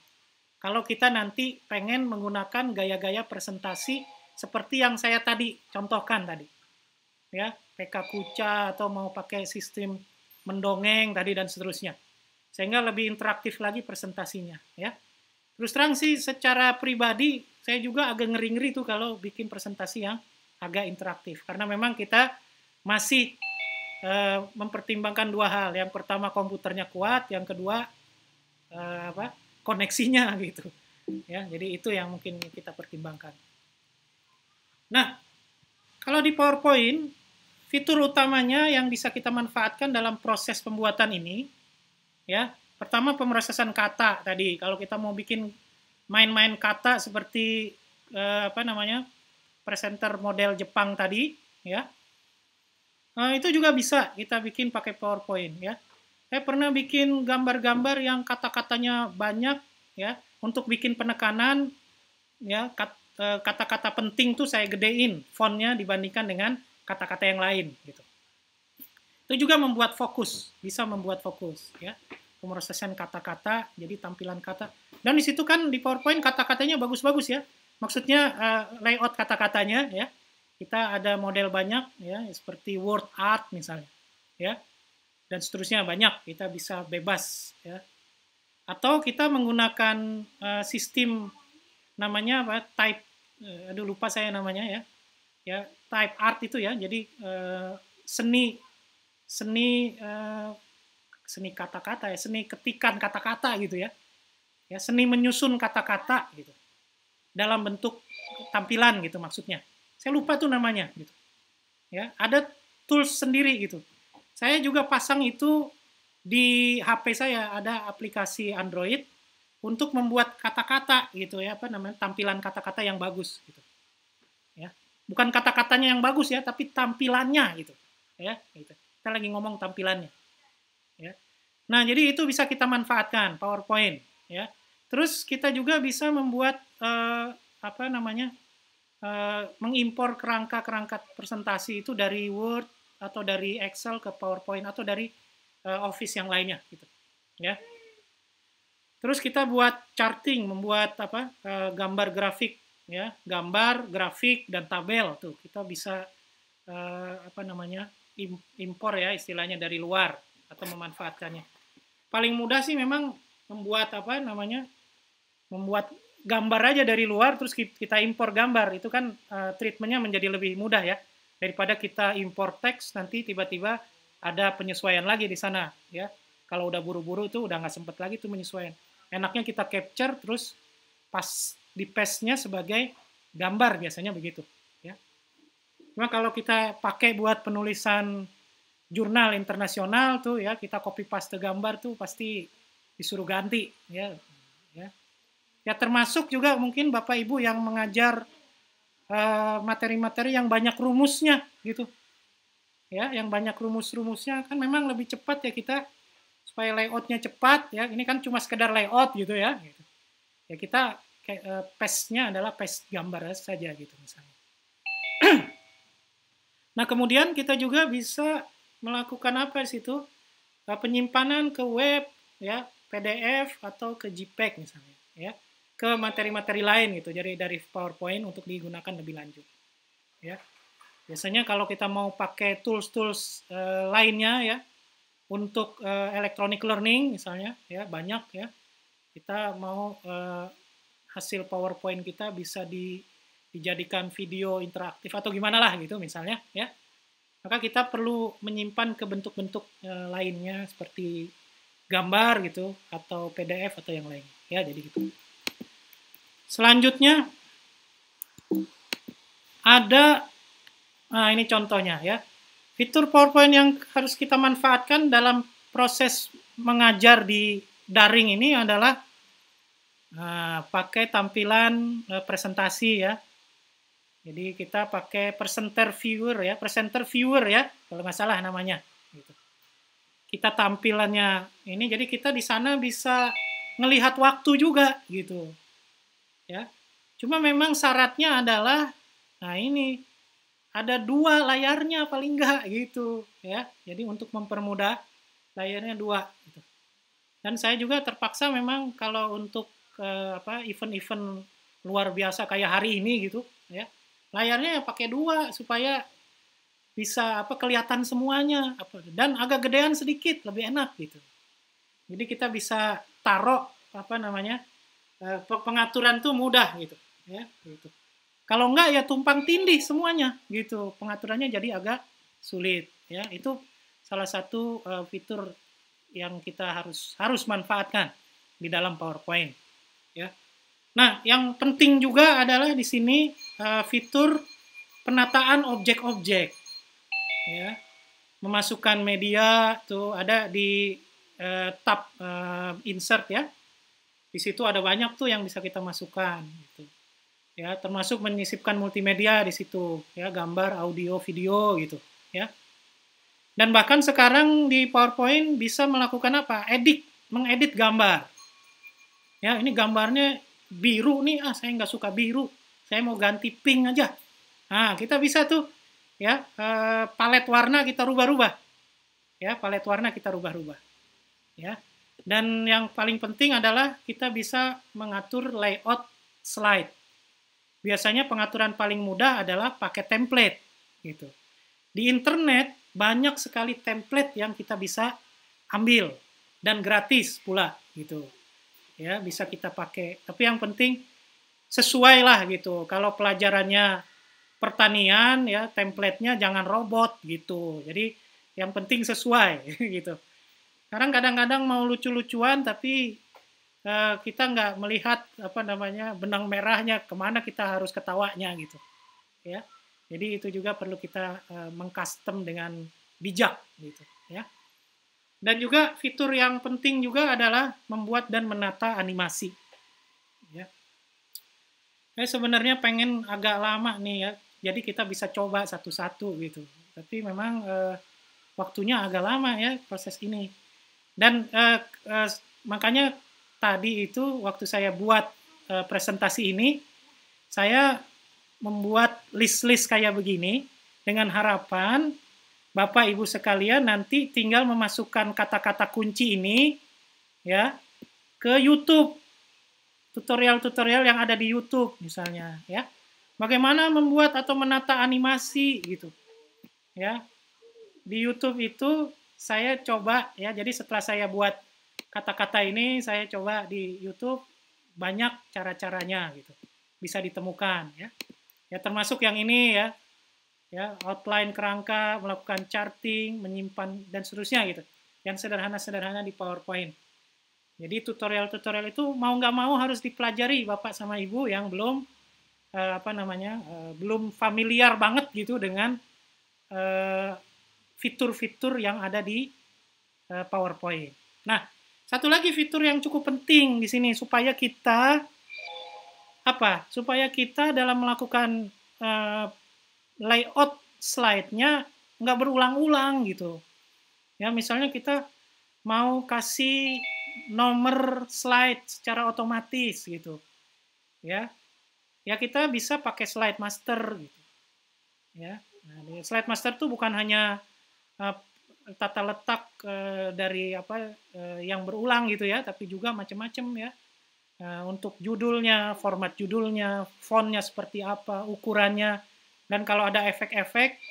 Kalau kita nanti pengen menggunakan gaya-gaya presentasi seperti yang saya tadi contohkan tadi. Ya, PK Kuca atau mau pakai sistem mendongeng tadi dan seterusnya. Sehingga lebih interaktif lagi presentasinya, ya. Terus terang sih secara pribadi saya juga agak ngeri-ngeri tuh kalau bikin presentasi yang agak interaktif karena memang kita masih mempertimbangkan dua hal. Yang pertama komputernya kuat, yang kedua koneksinya gitu. Ya, jadi itu yang mungkin kita pertimbangkan. Nah, kalau di PowerPoint fitur utamanya yang bisa kita manfaatkan dalam proses pembuatan ini, ya, pertama pemrosesan kata tadi. Kalau kita mau bikin main-main kata seperti presenter model Jepang tadi, ya, itu juga bisa kita bikin pakai PowerPoint, ya. Saya pernah bikin gambar-gambar yang kata-katanya banyak, ya, untuk bikin penekanan, ya, kata-kata penting tuh saya gedein fontnya dibandingkan dengan kata-kata yang lain gitu. Itu juga membuat fokus, bisa membuat fokus ya. Pemrosesan kata-kata jadi tampilan kata. Dan di situ kan di PowerPoint kata-katanya bagus-bagus ya. Maksudnya layout kata-katanya ya. Kita ada model banyak ya seperti word art misalnya ya. Dan seterusnya banyak, kita bisa bebas ya. Atau kita menggunakan sistem namanya type lupa saya namanya ya. Ya, type art itu ya. Jadi seni kata-kata ya, seni ketikan kata-kata gitu ya. Ya, seni menyusun kata-kata gitu. Dalam bentuk tampilan gitu maksudnya. Saya lupa tuh namanya gitu. Ya, ada tools sendiri gitu. Saya juga pasang itu di HP saya, ada aplikasi Android untuk membuat kata-kata gitu ya, apa namanya, tampilan kata-kata yang bagus gitu. Ya. Bukan kata-katanya yang bagus ya, tapi tampilannya gitu. Ya, gitu. Kita lagi ngomong tampilannya. Ya. Nah, jadi itu bisa kita manfaatkan PowerPoint ya. Terus kita juga bisa membuat apa namanya? Mengimpor kerangka-kerangka presentasi itu dari Word atau dari Excel ke PowerPoint atau dari Office yang lainnya gitu. Ya. Terus kita buat charting, membuat apa? Gambar grafik ya, gambar, grafik dan tabel tuh. Kita bisa apa namanya? Impor ya istilahnya dari luar atau memanfaatkannya. Paling mudah sih memang membuat apa namanya? Membuat gambar aja dari luar terus kita impor gambar, itu kan treatmentnya menjadi lebih mudah ya daripada kita impor teks nanti tiba-tiba ada penyesuaian lagi di sana ya. Kalau udah buru-buru tuh udah nggak sempet lagi tuh menyesuaikan. Enaknya kita capture terus pas di paste-nya sebagai gambar biasanya begitu ya. Cuma kalau kita pakai buat penulisan jurnal internasional tuh ya, kita copy paste gambar tuh pasti disuruh ganti ya. Ya termasuk juga mungkin Bapak Ibu yang mengajar materi-materi yang banyak rumusnya gitu. Ya, yang banyak rumus-rumusnya kan memang lebih cepat ya kita supaya layoutnya cepat ya. Ini kan cuma sekedar layout gitu ya. Gitu. Ya kita paste-nya adalah paste gambar saja gitu misalnya. Nah, kemudian kita juga bisa melakukan apa di situ? Penyimpanan ke web ya, PDF atau ke JPEG misalnya ya. Ke materi-materi lain gitu, jadi dari PowerPoint untuk digunakan lebih lanjut. Ya, biasanya kalau kita mau pakai tools-tools lainnya ya, untuk electronic learning misalnya, ya banyak ya, kita mau hasil PowerPoint kita bisa dijadikan video interaktif atau gimana lah gitu misalnya, ya. Maka kita perlu menyimpan ke bentuk-bentuk lainnya seperti gambar gitu atau PDF atau yang lain, ya jadi gitu. Selanjutnya ada, nah ini contohnya ya, fitur PowerPoint yang harus kita manfaatkan dalam proses mengajar di daring ini adalah pakai tampilan presentasi ya. Jadi kita pakai presenter viewer ya, kalau nggak salah namanya. Gitu. Kita tampilannya ini, jadi kita di sana bisa ngelihat waktu juga gitu. Ya, cuma memang syaratnya adalah, nah ini ada 2 layarnya paling enggak gitu ya. Jadi untuk mempermudah layarnya 2 gitu. Dan saya juga terpaksa memang kalau untuk event-event luar biasa kayak hari ini gitu ya, layarnya pakai 2 supaya bisa kelihatan semuanya dan agak gedean sedikit lebih enak gitu. Jadi kita bisa taruh pengaturan tuh mudah gitu ya gitu. Kalau enggak ya tumpang tindih semuanya gitu, pengaturannya jadi agak sulit ya. Itu salah satu fitur yang kita harus manfaatkan di dalam PowerPoint ya. Nah, yang penting juga adalah di sini fitur penataan objek-objek ya. Memasukkan media tuh ada di tab insert ya. Di situ ada banyak tuh yang bisa kita masukkan gitu. Ya, termasuk menyisipkan multimedia di situ ya, gambar, audio, video gitu ya. Dan bahkan sekarang di PowerPoint bisa melakukan apa? Mengedit gambar. Ya, ini gambarnya biru nih, saya nggak suka biru. Saya mau ganti pink aja. Nah, kita bisa tuh ya, palet warna kita rubah-rubah. Ya, palet warna kita rubah-rubah. Ya. Dan yang paling penting adalah kita bisa mengatur layout slide. Biasanya pengaturan paling mudah adalah pakai template gitu. Di internet banyak sekali template yang kita bisa ambil dan gratis pula gitu. Ya, bisa kita pakai. Tapi yang penting sesuai lah gitu. Kalau pelajarannya pertanian ya, template-nya jangan robot gitu. Jadi yang penting sesuai gitu. Sekarang kadang-kadang mau lucu-lucuan tapi kita nggak melihat benang merahnya kemana kita harus ketawanya gitu, ya. Jadi itu juga perlu kita mengcustom dengan bijak gitu, ya. Dan juga fitur yang penting juga adalah membuat dan menata animasi, ya. Saya sebenarnya pengen agak lama nih ya, jadi kita bisa coba satu-satu gitu. Tapi memang waktunya agak lama ya proses ini. Dan makanya tadi itu waktu saya buat presentasi ini, saya membuat list-list kayak begini dengan harapan Bapak Ibu sekalian nanti tinggal memasukkan kata-kata kunci ini ya ke YouTube, tutorial-tutorial yang ada di YouTube misalnya ya. Bagaimana membuat atau menata animasi gitu. Ya. Di YouTube itu saya coba ya, jadi setelah saya buat kata-kata ini, saya coba di YouTube banyak cara-caranya gitu. Bisa ditemukan ya. Ya termasuk yang ini ya. Ya, outline kerangka, melakukan charting, menyimpan dan seterusnya gitu. Yang sederhana-sederhana di PowerPoint. Jadi tutorial-tutorial itu mau nggak mau harus dipelajari Bapak sama Ibu yang belum belum familiar banget gitu dengan fitur-fitur yang ada di PowerPoint. Nah, satu lagi fitur yang cukup penting di sini supaya kita dalam melakukan layout slide-nya nggak berulang-ulang gitu. Ya, misalnya kita mau kasih nomor slide secara otomatis gitu. Ya. Ya kita bisa pakai slide master gitu. Ya. Nah, slide master tuh bukan hanya tata letak dari yang berulang gitu ya, tapi juga macam-macam ya. Untuk judulnya, format judulnya, fontnya seperti apa, ukurannya, dan kalau ada efek-efek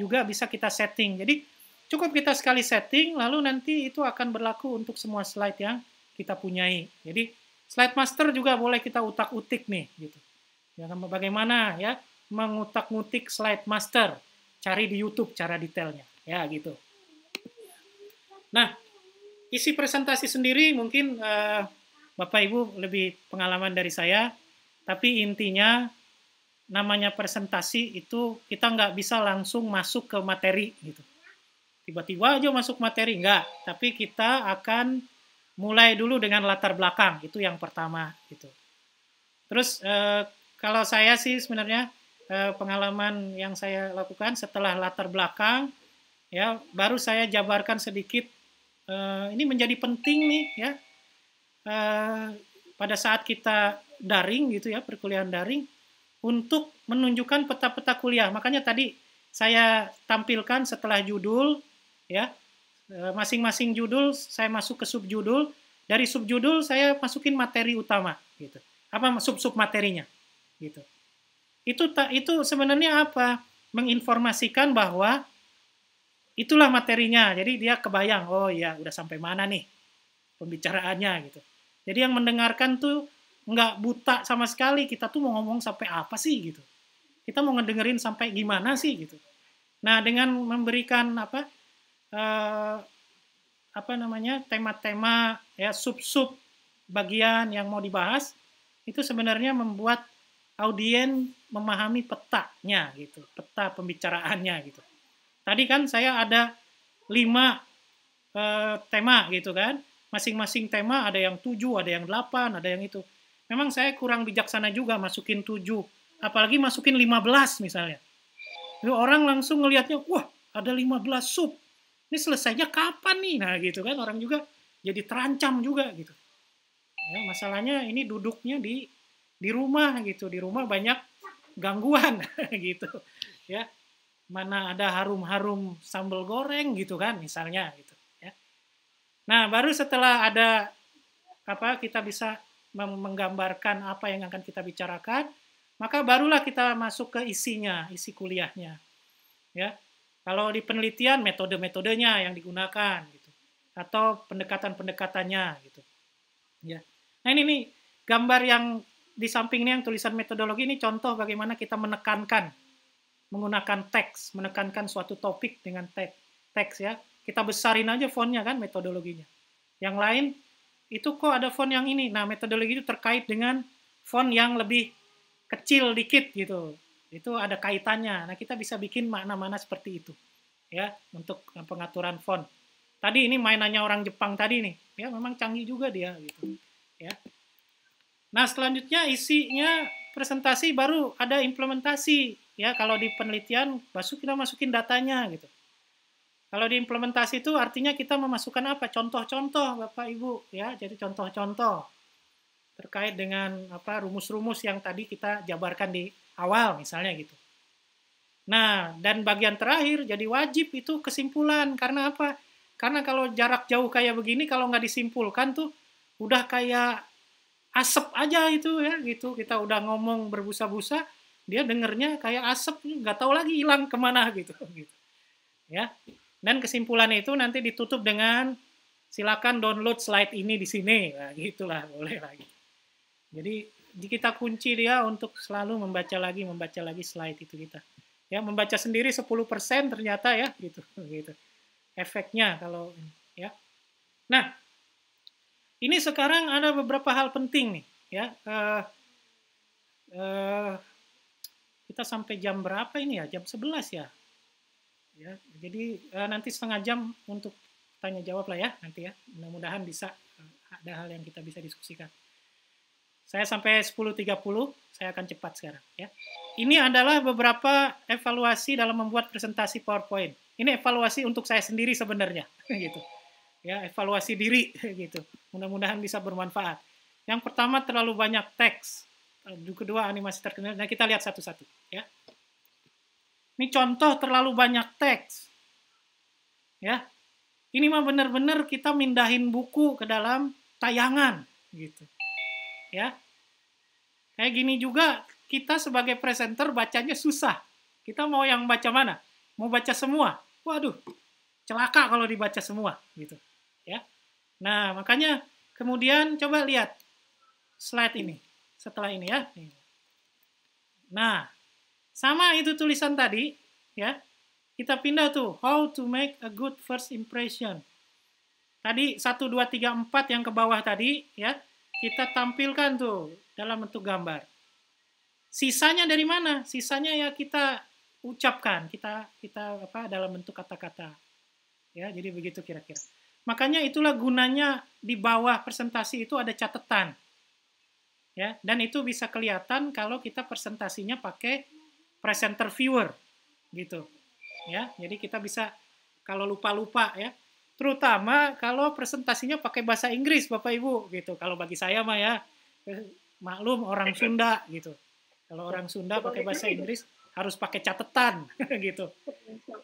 juga bisa kita setting. Jadi cukup kita sekali setting, lalu nanti itu akan berlaku untuk semua slide yang kita punyai. Jadi slide master juga boleh kita utak-utik nih, gitu. Ya, bagaimana ya mengutak-ngutik slide master? Cari di YouTube cara detailnya, ya gitu. Nah, isi presentasi sendiri mungkin Bapak Ibu lebih pengalaman dari saya, tapi intinya namanya presentasi itu kita nggak bisa langsung masuk ke materi gitu. Tiba-tiba aja masuk materi, enggak. Tapi kita akan mulai dulu dengan latar belakang, itu yang pertama gitu. Terus kalau saya sih sebenarnya pengalaman yang saya lakukan setelah latar belakang, ya baru saya jabarkan sedikit. Ini menjadi penting nih ya pada saat kita daring gitu ya, perkuliahan daring, untuk menunjukkan peta-peta kuliah. Makanya tadi saya tampilkan setelah judul ya, masing-masing judul saya masuk ke subjudul, dari subjudul saya masukin materi utama gitu. Apa sub-sub materinya gitu. Itu sebenarnya apa? Menginformasikan bahwa itulah materinya. Jadi dia kebayang, oh ya udah sampai mana nih pembicaraannya gitu. Jadi yang mendengarkan tuh nggak buta sama sekali, kita tuh mau ngomong sampai apa sih gitu. Kita mau ngedengerin sampai gimana sih gitu. Nah, dengan memberikan tema-tema ya sub-sub bagian yang mau dibahas, itu sebenarnya membuat audien memahami petanya gitu, peta pembicaraannya gitu. Tadi kan saya ada 5 tema gitu kan. Masing-masing tema ada yang 7, ada yang 8, ada yang itu. Memang saya kurang bijaksana juga masukin 7. Apalagi masukin 15 misalnya. Jadi orang langsung ngelihatnya, wah ada 15 sub. Ini selesainya kapan nih? Nah gitu kan, orang juga jadi terancam juga gitu. Ya, masalahnya ini duduknya di rumah gitu. Di rumah banyak gangguan gitu. Ya. Mana ada harum-harum sambal goreng gitu kan misalnya gitu ya. Nah, baru setelah ada kita bisa menggambarkan apa yang akan kita bicarakan, maka barulah kita masuk ke isinya, isi kuliahnya. Ya. Kalau di penelitian metode-metodenya yang digunakan gitu atau pendekatan-pendekatannya gitu. Ya. Nah, ini nih gambar yang di samping ini yang tulisan metodologi ini contoh bagaimana kita menekankan menggunakan teks, menekankan suatu topik dengan teks ya. Kita besarin aja fontnya kan metodologinya. Yang lain itu kok ada font yang ini. Nah, metodologi itu terkait dengan font yang lebih kecil dikit gitu. Itu ada kaitannya. Nah, kita bisa bikin makna-makna seperti itu. Ya, untuk pengaturan font. Tadi ini mainannya orang Jepang tadi nih. Ya, memang canggih juga dia gitu. Ya. Nah, selanjutnya isinya presentasi baru ada implementasi. Ya, kalau di penelitian kita masukin datanya gitu. Kalau di implementasi itu artinya kita memasukkan apa? Contoh-contoh, Bapak Ibu, ya. Jadi contoh-contoh terkait dengan apa rumus-rumus yang tadi kita jabarkan di awal misalnya gitu. Nah, dan bagian terakhir jadi wajib itu kesimpulan. Karena apa? Karena kalau jarak jauh kayak begini kalau nggak disimpulkan tuh udah kayak asap aja itu ya gitu. Kita udah ngomong berbusa-busa, dia dengernya kayak asap, nggak tahu lagi hilang kemana gitu. Ya. Dan kesimpulannya itu nanti ditutup dengan silakan download slide ini di sini. Nah, gitulah boleh lagi. Jadi kita kunci dia untuk selalu membaca lagi slide itu kita. Ya, membaca sendiri 10% ternyata ya gitu. Efeknya kalau ya. Nah, ini sekarang ada beberapa hal penting nih ya. Kita sampai jam berapa ini ya? Jam 11 ya. Ya, jadi nanti setengah jam untuk tanya jawab lah ya nanti ya. Mudah-mudahan bisa ada hal yang kita bisa diskusikan. Saya sampai 10.30, saya akan cepat sekarang ya. Ini adalah beberapa evaluasi dalam membuat presentasi PowerPoint. Ini evaluasi untuk saya sendiri sebenarnya gitu. Ya, evaluasi diri gitu. Mudah-mudahan bisa bermanfaat. Yang pertama terlalu banyak teks. Yang kedua animasi terkenal. Nah, kita lihat satu-satu ya. Ini contoh terlalu banyak teks. Ya. Ini mah benar-benar kita mindahin buku ke dalam tayangan gitu. Ya. Kayak gini juga kita sebagai presenter bacanya susah. Kita mau yang baca mana? Mau baca semua? Waduh, celaka kalau dibaca semua gitu. Ya. Nah, makanya kemudian coba lihat slide ini. Setelah ini ya. Nah, sama itu tulisan tadi ya. Kita pindah tuh how to make a good first impression. Tadi 1 2 3 4 yang ke bawah tadi ya. Kita tampilkan tuh dalam bentuk gambar. Sisanya dari mana? Sisanya ya kita ucapkan, kita apa dalam bentuk kata-kata. Ya, jadi begitu kira-kira. Makanya itulah gunanya di bawah presentasi itu ada catatan. Ya, dan itu bisa kelihatan kalau kita presentasinya pakai presenter viewer gitu. Ya, jadi kita bisa kalau lupa-lupa ya. Terutama kalau presentasinya pakai bahasa Inggris, Bapak Ibu, gitu. Kalau bagi saya mah ya, maklum orang Sunda, gitu. Kalau orang Sunda pakai bahasa Inggris harus pakai catatan, gitu.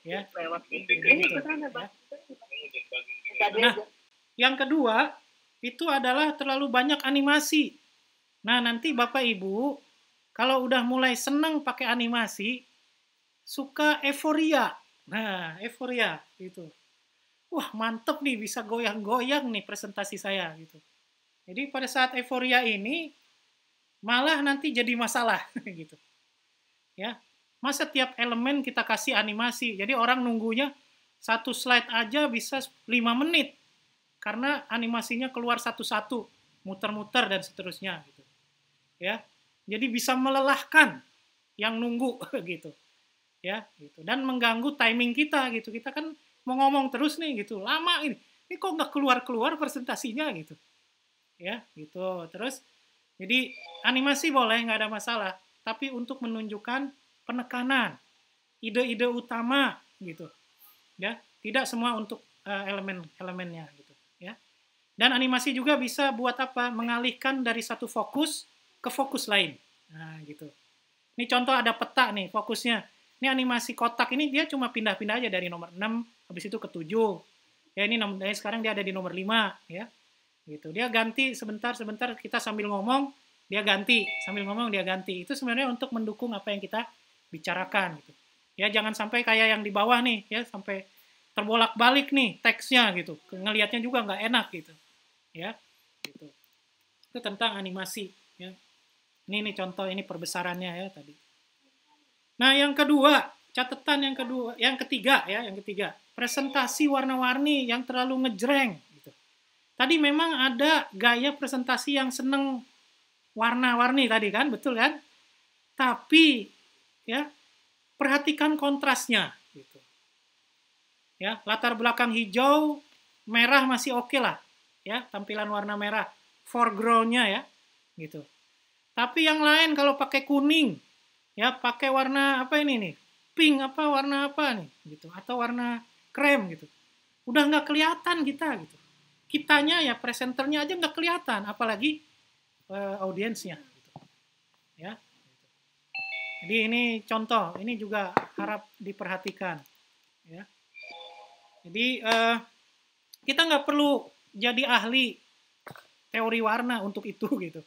Ya. Gitu, ya. Nah, yang kedua itu adalah terlalu banyak animasi. Nah, nanti Bapak Ibu kalau udah mulai seneng pakai animasi, suka euforia. Nah, euforia gitu. Wah, mantep nih, bisa goyang-goyang nih presentasi saya gitu. Jadi pada saat euforia ini malah nanti jadi masalah gitu. Ya. Masa tiap elemen kita kasih animasi. Jadi orang nunggunya satu slide aja bisa 5 menit. Karena animasinya keluar satu-satu, muter-muter dan seterusnya gitu. Ya. Jadi bisa melelahkan yang nunggu gitu. Ya, gitu. Dan mengganggu timing kita gitu. Kita kan mau ngomong terus nih gitu, lama ini kok nggak keluar presentasinya gitu, ya gitu. Terus jadi animasi boleh nggak ada masalah, tapi untuk menunjukkan penekanan, ide-ide utama gitu, ya tidak semua untuk elemen-elemennya gitu, ya. Dan animasi juga bisa buat apa? Mengalihkan dari satu fokus ke fokus lain, nah gitu. Ini contoh ada peta nih fokusnya. Ini animasi kotak ini dia cuma pindah-pindah aja dari nomor 6 habis itu ke 7. Ya ini sekarang dia ada di nomor 5 ya. Gitu. Dia ganti sebentar kita sambil ngomong, dia ganti, sambil ngomong dia ganti. Itu sebenarnya untuk mendukung apa yang kita bicarakan gitu. Ya jangan sampai kayak yang di bawah nih ya, sampai terbolak-balik nih teksnya gitu. Ngelihatnya juga nggak enak gitu. Ya. Gitu. Itu tentang animasi ya. Ini contoh ini perbesarannya ya tadi. Nah, yang kedua, catatan yang ketiga, presentasi warna-warni yang terlalu ngejreng gitu. Tadi memang ada gaya presentasi yang seneng warna-warni tadi kan, betul kan? Tapi ya perhatikan kontrasnya gitu. Ya, latar belakang hijau, merah masih oke lah. Ya, tampilan warna merah, foreground-nya ya, gitu. Tapi yang lain kalau pakai kuning, ya pakai warna apa ini nih? Pink apa warna apa nih gitu, atau warna krem gitu. Udah nggak kelihatan kita gitu. Kitanya ya presenternya aja nggak kelihatan, apalagi audiensnya gitu. Ya. Jadi ini contoh, ini juga harap diperhatikan ya. Jadi kita nggak perlu jadi ahli teori warna untuk itu gitu.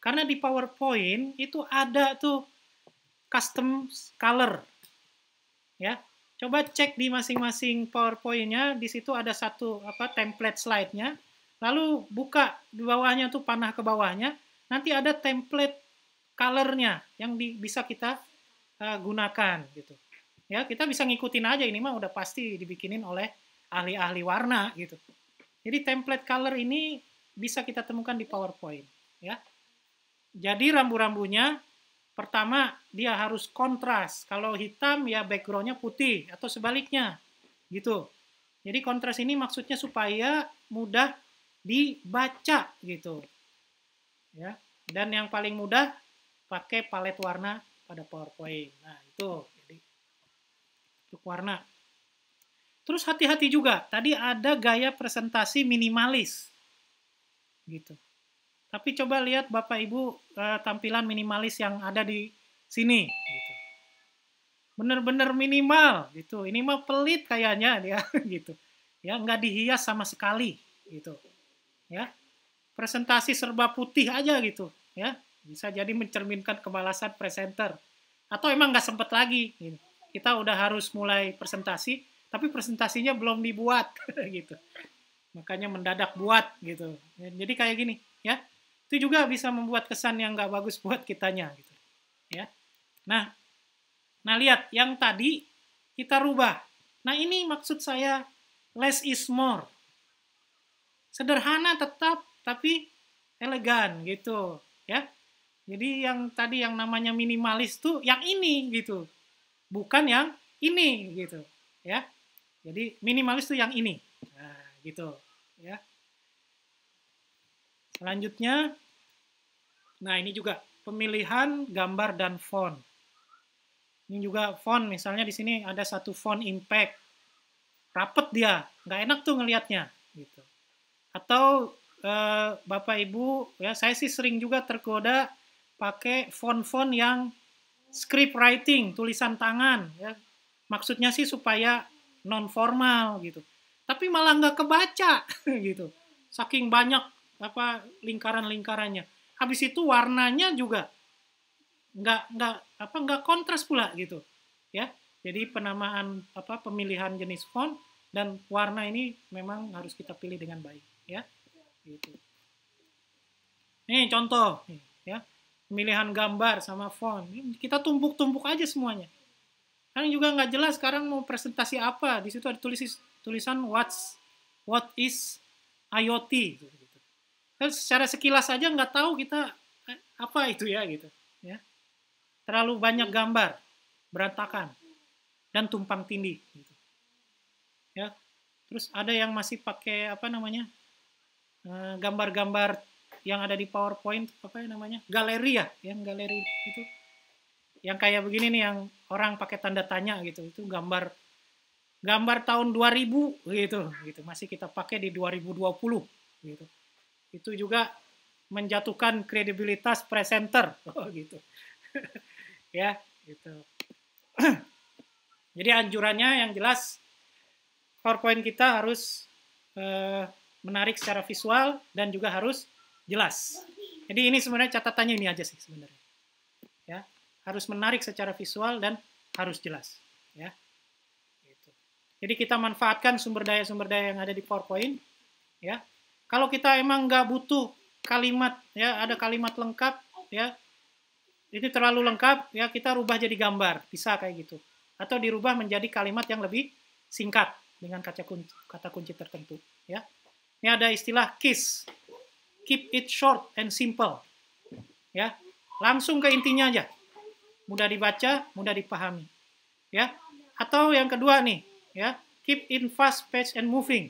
Karena di PowerPoint itu ada tuh custom color. Ya. Coba cek di masing-masing PowerPoint-nya, di situ ada satu template slide-nya. Lalu buka di bawahnya tuh panah ke bawahnya, nanti ada template color-nya yang bisa kita gunakan gitu. Ya, kita bisa ngikutin aja, ini mah udah pasti dibikinin oleh ahli-ahli warna gitu. Jadi template color ini bisa kita temukan di PowerPoint ya. Jadi rambu-rambunya pertama dia harus kontras. Kalau hitam ya background-nya putih atau sebaliknya gitu. Jadi kontras ini maksudnya supaya mudah dibaca gitu. Ya. Dan yang paling mudah pakai palet warna pada PowerPoint. Nah, itu jadi untuk warna. Terus hati-hati juga. Tadi ada gaya presentasi minimalis. Gitu. Tapi coba lihat Bapak Ibu tampilan minimalis yang ada di sini. Gitu. Bener-bener minimal. Gitu. Ini mah pelit kayaknya dia. Gitu. Ya, nggak dihias sama sekali. Gitu. Ya. Presentasi serba putih aja gitu. Ya. Bisa jadi mencerminkan kemalasan presenter. Atau emang nggak sempet lagi. Gitu. Kita udah harus mulai presentasi, tapi presentasinya belum dibuat. Gitu. Makanya mendadak buat. Gitu. Jadi kayak gini. Ya. Itu juga bisa membuat kesan yang nggak bagus buat kitanya gitu ya. Nah lihat yang tadi kita rubah. Nah ini maksud saya less is more, sederhana tetap tapi elegan gitu ya. Jadi yang tadi yang namanya minimalis tuh yang ini gitu, bukan yang ini gitu ya. Jadi minimalis tuh yang ini, nah gitu ya. Selanjutnya, nah ini juga pemilihan gambar dan font. Ini juga font, misalnya di sini ada satu font impact, rapet dia, nggak enak tuh ngelihatnya, gitu. Atau Bapak Ibu, ya saya sih sering juga tergoda pakai font-font yang script writing, tulisan tangan, ya. Maksudnya sih supaya non formal gitu. Tapi malah nggak kebaca, gitu. Saking banyak lingkaran-lingkarannya. Habis itu warnanya juga nggak kontras pula gitu ya. Jadi penamaan pemilihan jenis font dan warna ini memang harus kita pilih dengan baik ya. Gitu. Nih contoh nih, ya. Pemilihan gambar sama font. Kita tumpuk-tumpuk aja semuanya. Kan juga nggak jelas sekarang mau presentasi apa. Di situ ada tulisan what is IoT gitu. Kan secara sekilas aja nggak tahu kita apa itu ya gitu ya. Terlalu banyak gambar berantakan dan tumpang tindih gitu. Ya. Terus ada yang masih pakai gambar-gambar yang ada di PowerPoint galeri ya, yang galeri itu yang kayak begini nih yang orang pakai tanda tanya gitu. Itu gambar tahun 2000 gitu masih kita pakai di 2020 gitu. Itu juga menjatuhkan kredibilitas presenter gitu. Ya, gitu. Jadi anjurannya yang jelas PowerPoint kita harus menarik secara visual dan juga harus jelas. Jadi ini sebenarnya catatannya ini aja sih sebenarnya. Ya, harus menarik secara visual dan harus jelas, ya. Gitu. Jadi kita manfaatkan sumber daya yang ada di PowerPoint, ya. Kalau kita emang nggak butuh kalimat, ya ada kalimat lengkap, ya ini terlalu lengkap, ya kita rubah jadi gambar, bisa kayak gitu. Atau dirubah menjadi kalimat yang lebih singkat dengan kata kunci tertentu, ya. Ini ada istilah KISS. Keep it short and simple. Ya, langsung ke intinya aja. Mudah dibaca, mudah dipahami. Ya. Atau yang kedua nih, ya, keep in fast pace and moving.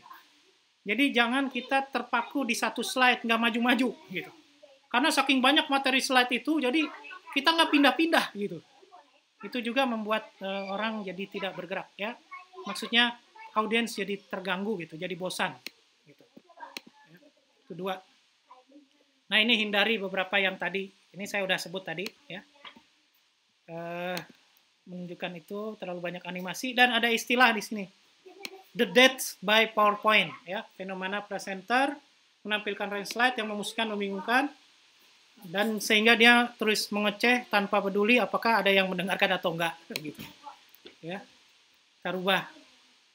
Jadi jangan kita terpaku di satu slide, nggak maju-maju gitu. Karena saking banyak materi slide itu, jadi kita nggak pindah-pindah gitu. Itu juga membuat orang jadi tidak bergerak, ya. Maksudnya audiens jadi terganggu gitu, jadi bosan gitu. Ya. Itu dua. Nah, ini hindari beberapa yang tadi, ini saya udah sebut tadi, ya. Menunjukkan itu terlalu banyak animasi, dan ada istilah di sini. The death by PowerPoint, ya. Fenomena presenter menampilkan range slide yang memuaskan, membingungkan, dan sehingga dia terus mengeceh tanpa peduli apakah ada yang mendengarkan atau enggak, gitu. Ya. Kita rubah.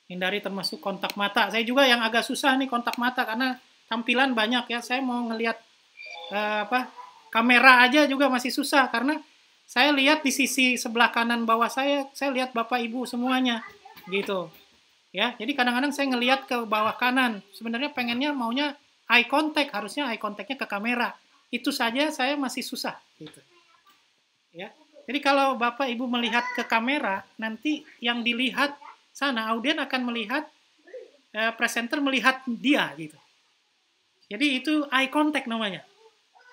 Hindari termasuk kontak mata. Saya juga yang agak susah nih kontak mata karena tampilan banyak, ya. Saya mau ngelihat kamera aja juga masih susah karena saya lihat di sisi sebelah kanan bawah saya lihat Bapak Ibu semuanya gitu. Ya, jadi kadang-kadang saya ngelihat ke bawah kanan. Sebenarnya pengennya maunya eye contact, harusnya eye contact-nya ke kamera. Itu saja saya masih susah gitu. Ya. Jadi kalau Bapak Ibu melihat ke kamera, nanti yang dilihat sana audien akan melihat presenter melihat dia gitu. Jadi itu eye contact namanya.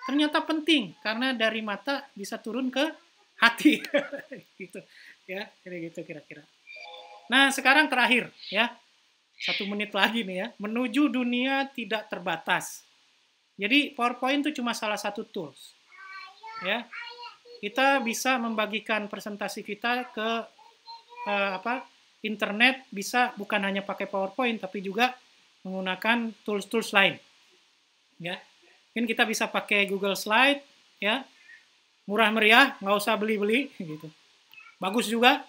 Ternyata penting karena dari mata bisa turun ke hati gitu ya, jadi gitu kira-kira. Nah, sekarang terakhir ya, 1 menit lagi nih ya, menuju dunia tidak terbatas. Jadi PowerPoint itu cuma salah satu tools ya. Kita bisa membagikan presentasi kita ke internet, bisa bukan hanya pakai PowerPoint tapi juga menggunakan tools-tools lain ya. Mungkin kita bisa pakai Google Slide, ya, murah meriah, nggak usah beli-beli, gitu. Bagus juga.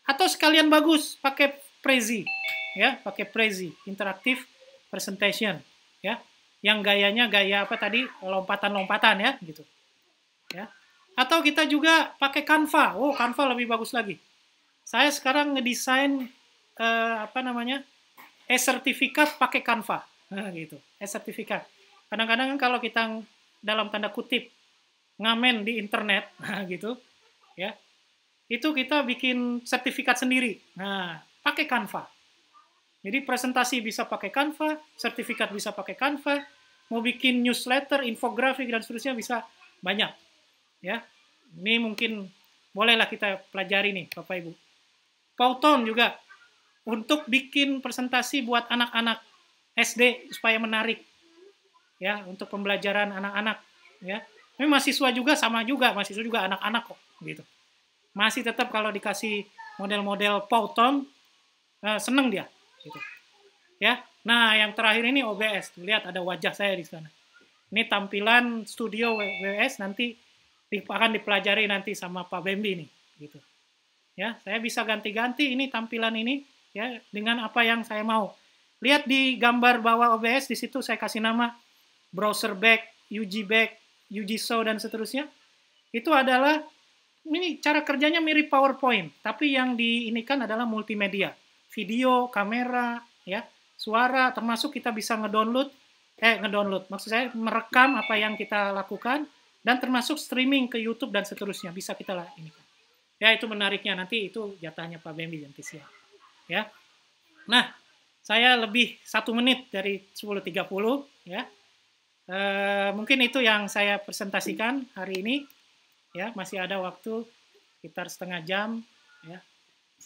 Atau sekalian bagus, pakai Prezi, ya, pakai Prezi, Interactive Presentation, ya, yang gayanya gaya apa tadi, lompatan-lompatan, ya, gitu, ya. Atau kita juga pakai Canva, Canva lebih bagus lagi. Saya sekarang ngedesain e-sertifikat pakai Canva, gitu, e-sertifikat. Kadang-kadang kalau kita dalam tanda kutip ngamen di internet, gitu, ya, itu kita bikin sertifikat sendiri. Nah, pakai Canva. Jadi presentasi bisa pakai Canva, sertifikat bisa pakai Canva, mau bikin newsletter, infografik dan seterusnya bisa banyak, ya. Ini mungkin bolehlah kita pelajari nih, Bapak Ibu. Powtoon juga untuk bikin presentasi buat anak-anak SD supaya menarik. Ya, untuk pembelajaran anak-anak, ya. Tapi mahasiswa juga sama juga, mahasiswa juga anak-anak kok, gitu. Masih tetap kalau dikasih model-model Powtoon, seneng dia, gitu. Ya. Nah, yang terakhir ini OBS. Lihat ada wajah saya di sana. Ini tampilan studio OBS nanti akan dipelajari nanti sama Pak Bembi nih, gitu. Ya, saya bisa ganti-ganti ini tampilan ini ya dengan apa yang saya mau. Lihat di gambar bawah OBS, di situ saya kasih nama browser back, UG back, UG show dan seterusnya. Itu adalah ini cara kerjanya mirip PowerPoint, tapi yang diinikan adalah multimedia, video, kamera, ya, suara, termasuk kita bisa ngedownload, maksud saya merekam apa yang kita lakukan dan termasuk streaming ke YouTube dan seterusnya bisa kita ini. Ya, itu menariknya, nanti itu jatahnya Pak Bembi nanti siang. Ya. Nah, saya lebih 1 menit dari 10.30 ya. Mungkin itu yang saya presentasikan hari ini ya, masih ada waktu sekitar setengah jam ya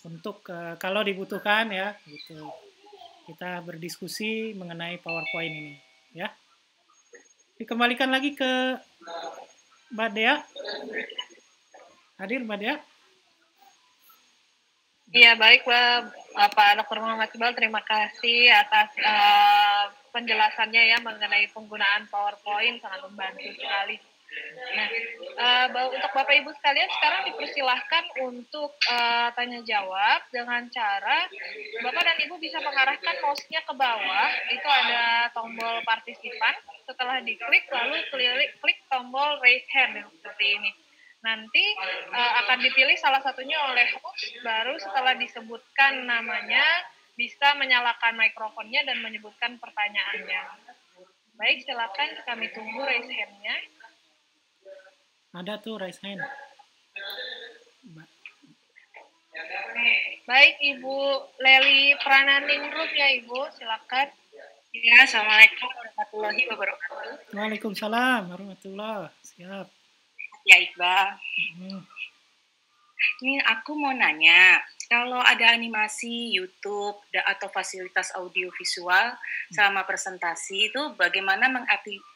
untuk kalau dibutuhkan ya gitu kita berdiskusi mengenai PowerPoint ini ya. Dikembalikan lagi ke Mbak Dea. Hadir Mbak Dea? Iya, baik Pak Dr. Muhammad Iqbal, terima kasih atas penjelasannya ya mengenai penggunaan PowerPoint, sangat membantu sekali. Nah, untuk Bapak Ibu sekalian sekarang dipersilahkan untuk tanya jawab dengan cara Bapak dan Ibu bisa mengarahkan mouse-nya ke bawah, itu ada tombol partisipan, setelah diklik lalu klik tombol raise hand seperti ini. Nanti akan dipilih salah satunya oleh host, baru setelah disebutkan namanya bisa menyalakan mikrofonnya dan menyebutkan pertanyaannya. Baik, silakan kami tunggu raise hand-nya. Ada tuh raise hand. Baik, Ibu Leli Prananingrum ya Ibu, silakan. Ya, Assalamualaikum warahmatullahi wabarakatuh. Waalaikumsalam warahmatullahi. Siap. Ya, Iqbal. Ini aku mau nanya, kalau ada animasi YouTube atau fasilitas audiovisual selama presentasi itu bagaimana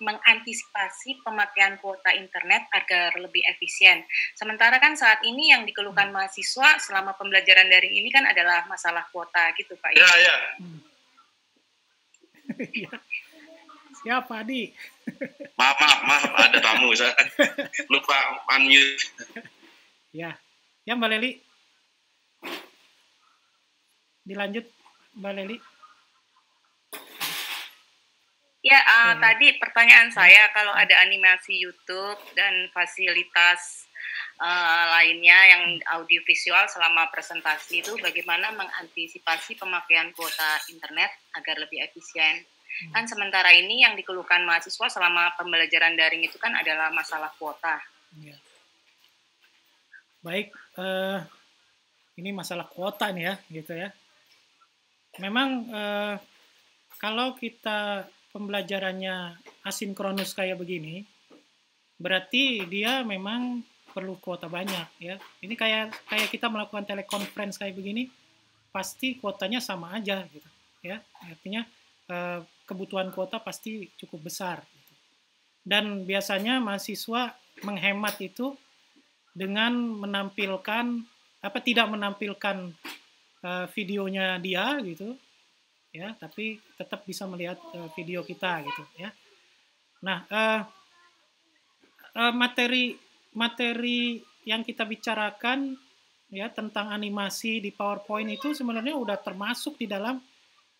mengantisipasi pemakaian kuota internet agar lebih efisien? Sementara kan saat ini yang dikeluhkan mahasiswa selama pembelajaran daring ini kan adalah masalah kuota gitu Pak. Ya. Siapa Adi? Maaf, ada tamu saya. Lupa unmute. Ya, Mbak Leli. Dilanjut Mbak Leli. Ya, tadi pertanyaan saya kalau ada animasi YouTube dan fasilitas lainnya yang audiovisual selama presentasi itu bagaimana mengantisipasi pemakaian kuota internet agar lebih efisien. Kan sementara ini yang dikeluhkan mahasiswa selama pembelajaran daring itu kan adalah masalah kuota. Ya. Baik, ini masalah kuota nih ya, gitu ya. Memang kalau kita pembelajarannya asinkronus kayak begini, berarti dia memang perlu kuota banyak ya. Ini kayak kita melakukan telekonferensi kayak begini, pasti kuotanya sama aja gitu ya. Artinya kebutuhan kuota pasti cukup besar gitu. Dan biasanya mahasiswa menghemat itu dengan tidak menampilkan videonya dia gitu ya, tapi tetap bisa melihat video kita gitu ya. Nah, materi yang kita bicarakan ya tentang animasi di PowerPoint itu sebenarnya udah termasuk di dalam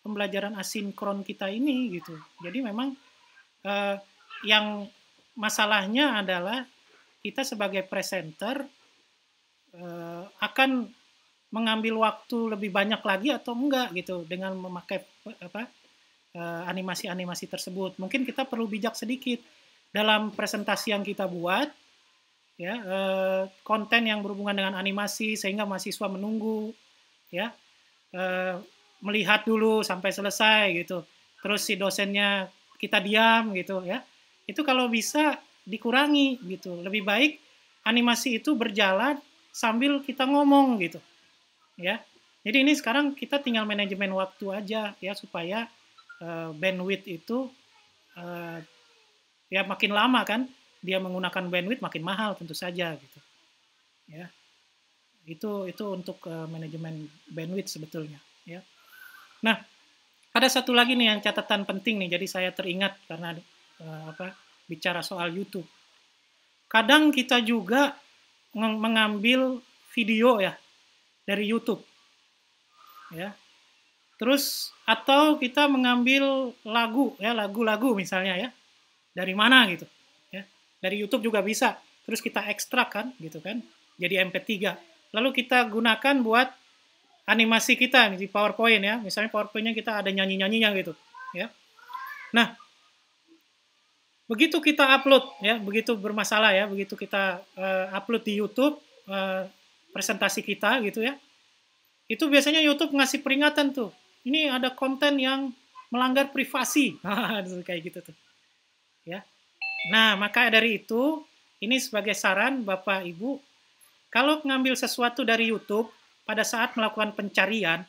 pembelajaran asinkron kita ini gitu. Jadi memang yang masalahnya adalah kita sebagai presenter akan mengambil waktu lebih banyak lagi atau enggak gitu dengan memakai animasi-animasi tersebut. Mungkin kita perlu bijak sedikit dalam presentasi yang kita buat ya, konten yang berhubungan dengan animasi sehingga mahasiswa menunggu ya, melihat dulu sampai selesai gitu. Terus si dosennya kita diam gitu ya. Itu kalau bisa dikurangi gitu. Lebih baik animasi itu berjalan sambil kita ngomong gitu. Ya. Jadi ini sekarang kita tinggal manajemen waktu aja ya supaya bandwidth itu ya makin lama kan dia menggunakan bandwidth makin mahal tentu saja gitu. Ya. Itu untuk manajemen bandwidth sebetulnya ya. Nah, ada satu lagi nih yang catatan penting nih, jadi saya teringat karena bicara soal YouTube. Kadang kita juga mengambil video ya dari YouTube, ya. Terus atau kita mengambil lagu-lagu misalnya ya, dari mana gitu, ya. Dari YouTube juga bisa. Terus kita ekstrak kan, gitu kan, jadi MP3. Lalu kita gunakan buat animasi kita di PowerPoint ya, misalnya PowerPoint-nya kita ada nyanyi-nyanyinya gitu, ya. Nah, begitu kita upload ya, begitu bermasalah ya, begitu kita upload di YouTube presentasi kita gitu ya, itu biasanya YouTube ngasih peringatan tuh, ini ada konten yang melanggar privasi, kayak gitu tuh, ya. Nah, maka dari itu, ini sebagai saran Bapak Ibu, kalau ngambil sesuatu dari YouTube pada saat melakukan pencarian,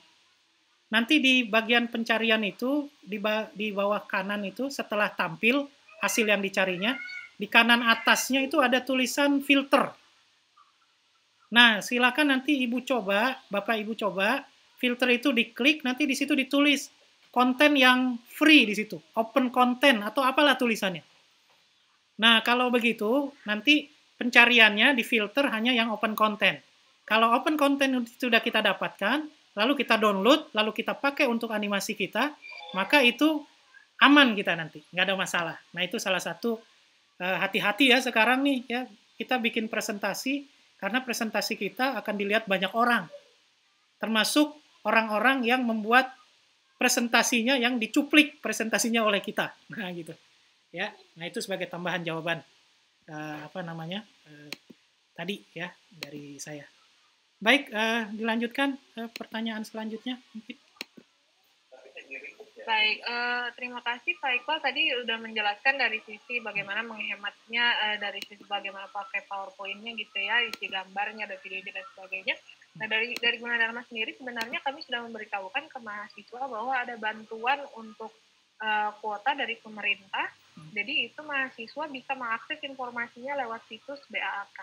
nanti di bagian pencarian itu, di bawah kanan itu, setelah tampil hasil yang dicarinya, di kanan atasnya itu ada tulisan filter. Nah, silakan nanti Bapak Ibu coba, filter itu diklik, nanti di situ ditulis konten yang free di situ, open content atau apalah tulisannya. Nah, kalau begitu, nanti pencariannya di filter hanya yang open content. Kalau open content sudah kita dapatkan, lalu kita download, lalu kita pakai untuk animasi kita, maka itu aman kita nanti, nggak ada masalah. Nah, itu salah satu hati-hati ya sekarang nih ya, kita bikin presentasi, karena presentasi kita akan dilihat banyak orang, termasuk orang-orang yang membuat presentasinya yang dicuplik presentasinya oleh kita. Nah, gitu. Ya. Nah, itu sebagai tambahan jawaban tadi ya dari saya. Baik, dilanjutkan pertanyaan selanjutnya mungkin. Baik, terima kasih Pak Iqbal tadi sudah menjelaskan dari sisi bagaimana menghematnya, dari sisi bagaimana pakai PowerPoint-nya gitu ya, isi gambarnya, ada video dan sebagainya. Nah, dari Gunadarma sendiri sebenarnya kami sudah memberitahukan ke mahasiswa bahwa ada bantuan untuk kuota dari pemerintah. Jadi itu mahasiswa bisa mengakses informasinya lewat situs BAAK.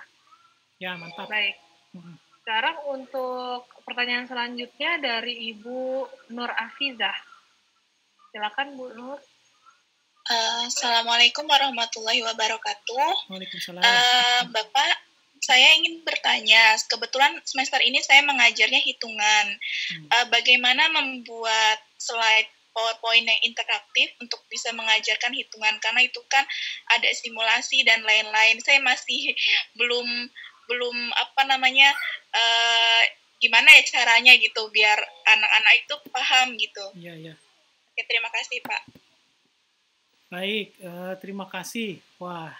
Ya, mantap. Baik. Sekarang untuk pertanyaan selanjutnya dari Ibu Nur Afizah. Silakan Bu Nur. Assalamualaikum warahmatullahi wabarakatuh. Waalaikumsalam. Bapak, saya ingin bertanya, kebetulan semester ini saya mengajarnya hitungan. Bagaimana membuat slide PowerPoint yang interaktif untuk bisa mengajarkan hitungan, karena itu kan ada simulasi dan lain-lain. Saya masih belum gimana ya caranya gitu biar anak-anak itu paham gitu. Iya. Oke, terima kasih Pak. Baik, terima kasih. Wah,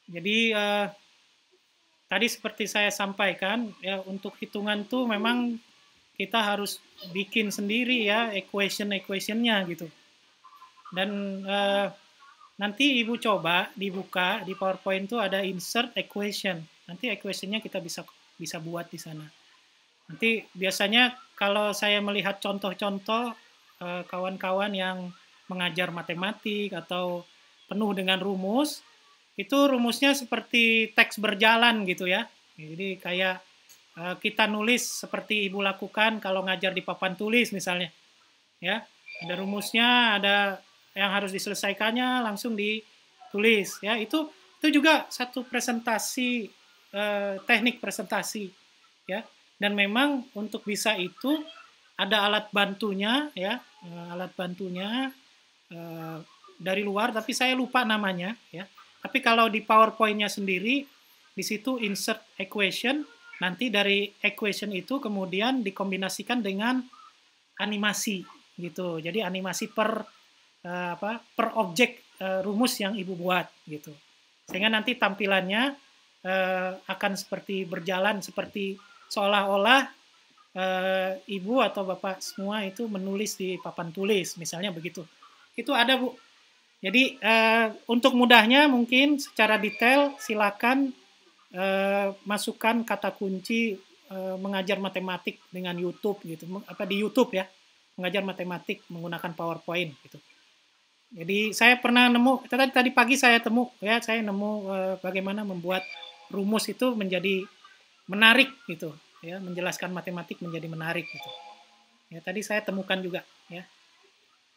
jadi tadi seperti saya sampaikan ya, untuk hitungan tuh memang kita harus bikin sendiri ya equation-nya gitu. Dan nanti Ibu coba dibuka di PowerPoint tuh ada insert equation. Nanti equation-nya kita bisa buat di sana. Nanti biasanya kalau saya melihat contoh-contoh kawan-kawan yang mengajar matematik atau penuh dengan rumus, itu rumusnya seperti teks berjalan gitu ya. Jadi kayak kita nulis seperti Ibu lakukan kalau ngajar di papan tulis misalnya. Ya, ada rumusnya, ada yang harus diselesaikannya langsung ditulis ya. Itu juga satu presentasi, teknik presentasi ya. Dan memang untuk bisa itu ada alat bantunya ya, dari luar, tapi saya lupa namanya ya. Tapi kalau di PowerPoint-nya sendiri, di situ insert equation, nanti dari equation itu kemudian dikombinasikan dengan animasi gitu. Jadi animasi per objek rumus yang Ibu buat gitu. Sehingga nanti tampilannya akan seperti berjalan, seperti seolah-olah Ibu atau Bapak semua itu menulis di papan tulis, misalnya begitu. Itu ada, Bu. Jadi untuk mudahnya mungkin secara detail silakan masukkan kata kunci mengajar matematik dengan YouTube gitu. Di YouTube ya, mengajar matematik menggunakan PowerPoint gitu. Jadi saya pernah nemu tadi pagi saya nemu bagaimana membuat rumus itu menjadi menarik gitu. Ya, menjelaskan matematik menjadi menarik gitu. Ya, tadi saya temukan juga ya.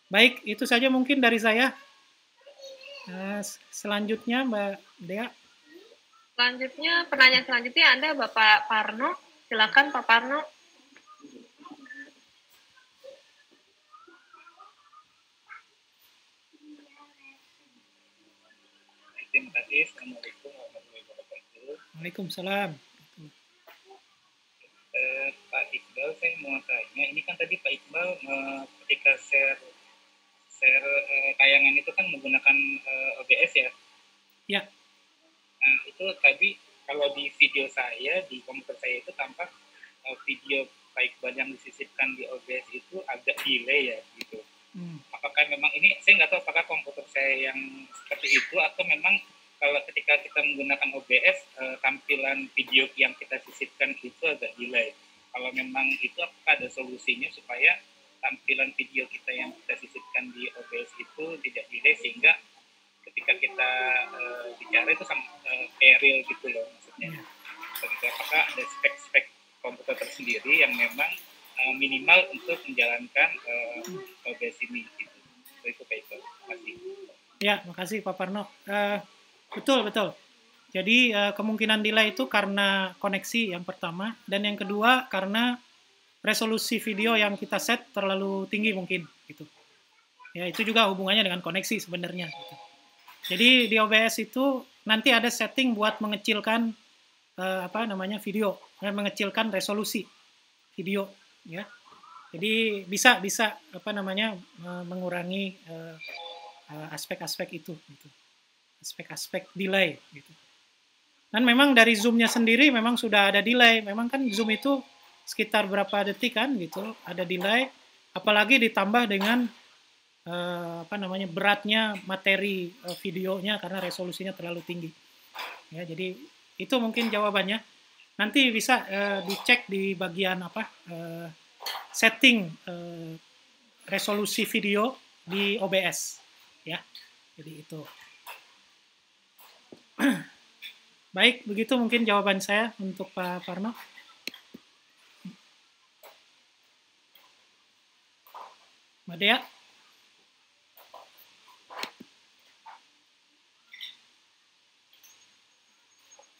Baik, itu saja mungkin dari saya. Selanjutnya Mbak Dea. Selanjutnya, penanya selanjutnya ada Bapak Parno. Silakan Pak Parno. Terima kasih. Assalamualaikum warahmatullahi wabarakatuh. Waalaikumsalam. Pak Iqbal, saya mau tanya, ini kan tadi Pak Iqbal ketika share tayangan itu kan menggunakan OBS ya? Ya. Nah, itu tadi kalau di video saya, di komputer saya itu tampak video Pak Iqbal yang disisipkan di OBS itu agak delay ya gitu. Apakah memang ini, saya nggak tahu apakah komputer saya yang seperti itu atau memang kalau ketika kita menggunakan OBS, tampilan video yang kita sisipkan itu agak delay. Kalau memang itu, apakah ada solusinya supaya tampilan video kita yang kita sisipkan di OBS itu tidak delay, sehingga ketika kita bicara itu real gitu loh maksudnya. Apakah ada spek-spek komputer tersendiri yang memang minimal untuk menjalankan OBS ini gitu. Itu Pak Iqbal. Terima kasih. Ya, makasih Pak Parno. Betul. Jadi kemungkinan delay itu karena koneksi yang pertama, dan yang kedua karena resolusi video yang kita set terlalu tinggi mungkin gitu. Ya, itu juga hubungannya dengan koneksi sebenarnya gitu. Jadi di OBS itu nanti ada setting buat mengecilkan video, mengecilkan resolusi video ya. Jadi bisa apa namanya mengurangi aspek-aspek itu, gitu. Aspek-aspek delay, gitu. Dan memang dari Zoom-nya sendiri memang sudah ada delay. Memang kan Zoom itu sekitar berapa detik kan, gitu, ada delay. Apalagi ditambah dengan apa namanya beratnya materi videonya karena resolusinya terlalu tinggi. Ya, jadi itu mungkin jawabannya. Nanti bisa dicek di bagian apa setting resolusi video di OBS, ya. Jadi itu. Baik, begitu mungkin jawaban saya untuk Pak Parno. Mbak Dea?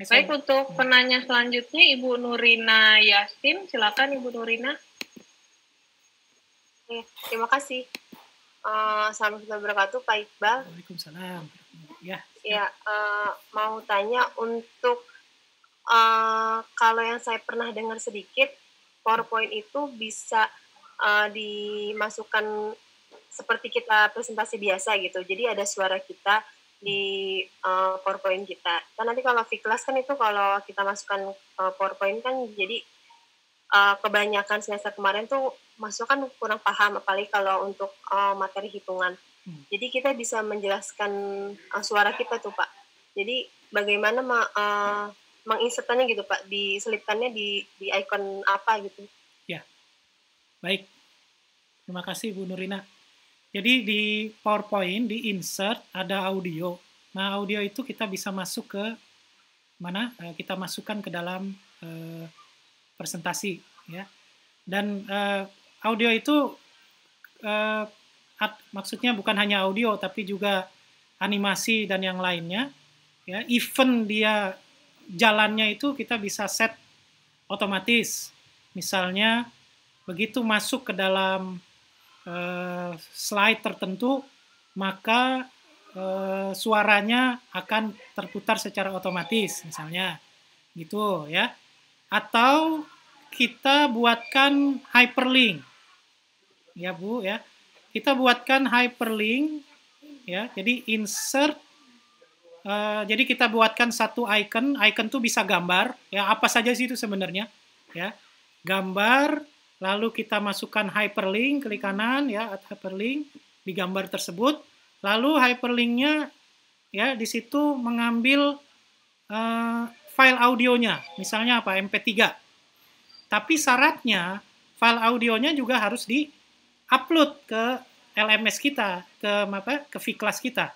Baik, untuk penanya selanjutnya Ibu Nurina Yasin. Silakan Ibu Nurina. Terima kasih. Assalamualaikum warahmatullahi wabarakatuh, Pak Iqbal. Waalaikumsalam. Ya, mau tanya untuk kalau yang saya pernah dengar sedikit, PowerPoint itu bisa dimasukkan seperti kita presentasi biasa gitu. Jadi ada suara kita di PowerPoint kita. Kan nanti kalau V-Class kan itu kalau kita masukkan PowerPoint kan jadi kebanyakan semester kemarin tuh masuk kan kurang paham, apalagi kalau untuk materi hitungan. Jadi kita bisa menjelaskan suara kita tuh Pak. Jadi bagaimana menginsertannya gitu Pak, diselipkannya di icon apa gitu. Ya, baik. Terima kasih Bu Nurina. Jadi di PowerPoint, di insert ada audio. Nah audio itu kita bisa masuk ke mana? Kita masukkan ke dalam presentasi, ya. Dan audio itu maksudnya bukan hanya audio tapi juga animasi dan yang lainnya, ya. Even dia jalannya itu kita bisa set otomatis. Misalnya begitu masuk ke dalam slide tertentu, maka suaranya akan terputar secara otomatis, misalnya gitu, ya. Atau kita buatkan hyperlink, ya Bu, ya. Kita buatkan hyperlink, ya. Jadi insert, jadi kita buatkan satu icon tuh bisa gambar, ya, apa saja sih itu sebenarnya, ya. Gambar, lalu kita masukkan hyperlink, klik kanan, ya, add hyperlink di gambar tersebut, lalu hyperlinknya, ya, di situ mengambil file audionya, misalnya apa, MP3. Tapi syaratnya file audionya juga harus di-upload ke LMS kita, ke V-Class kita,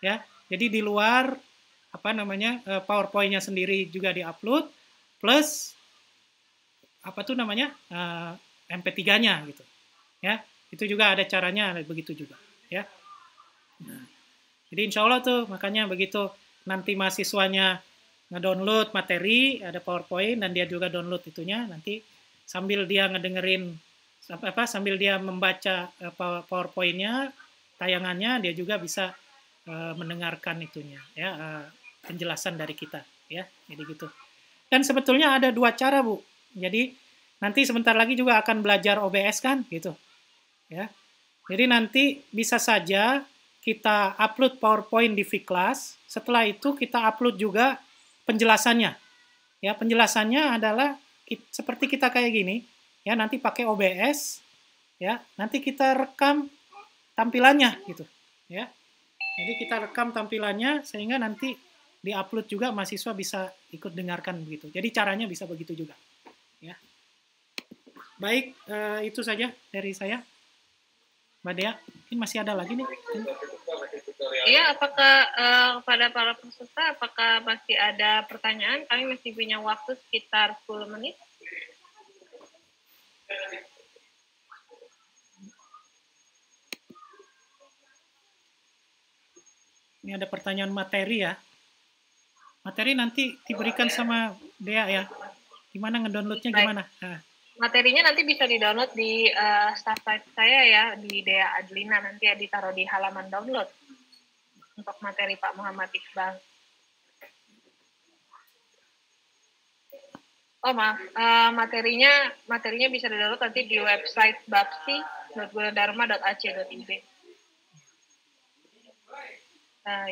ya. Jadi di luar apa namanya PowerPoint-nya sendiri juga di-upload, plus apa tuh namanya MP3-nya gitu, ya. Itu juga ada caranya, begitu juga, ya. Nah, jadi insya Allah tuh makanya begitu nanti mahasiswanya ngedownload materi, ada PowerPoint dan dia juga download itunya, nanti sambil dia ngedengerin sambil dia membaca PowerPoint-nya, tayangannya, dia juga bisa mendengarkan itunya, ya, penjelasan dari kita, ya. Jadi gitu. Dan sebetulnya ada dua cara, Bu. Jadi nanti sebentar lagi juga akan belajar OBS kan, gitu, ya. Jadi nanti bisa saja kita upload PowerPoint di V-Class, setelah itu kita upload juga penjelasannya. Ya, penjelasannya adalah seperti kita kayak gini, ya, nanti pakai OBS, ya. Nanti kita rekam tampilannya gitu, ya. Jadi kita rekam tampilannya sehingga nanti di-upload juga mahasiswa bisa ikut dengarkan begitu. Jadi caranya bisa begitu juga. Ya. Baik, itu saja dari saya. Mbak Dea, ini masih ada lagi nih. Iya, apakah pada para peserta, apakah masih ada pertanyaan? Kami masih punya waktu sekitar 10 menit. Ini ada pertanyaan materi ya. Materi nanti diberikan sama Dea ya. Gimana ngedownloadnya gimana? Nah. Materinya nanti bisa di-download di staff site saya ya, di Dea Adlina, nanti ya ditaruh di halaman download untuk materi Pak Muhammad Iqbal. Oh maaf, materinya bisa di-download nanti di website bapsi.gunadharma.ac.id.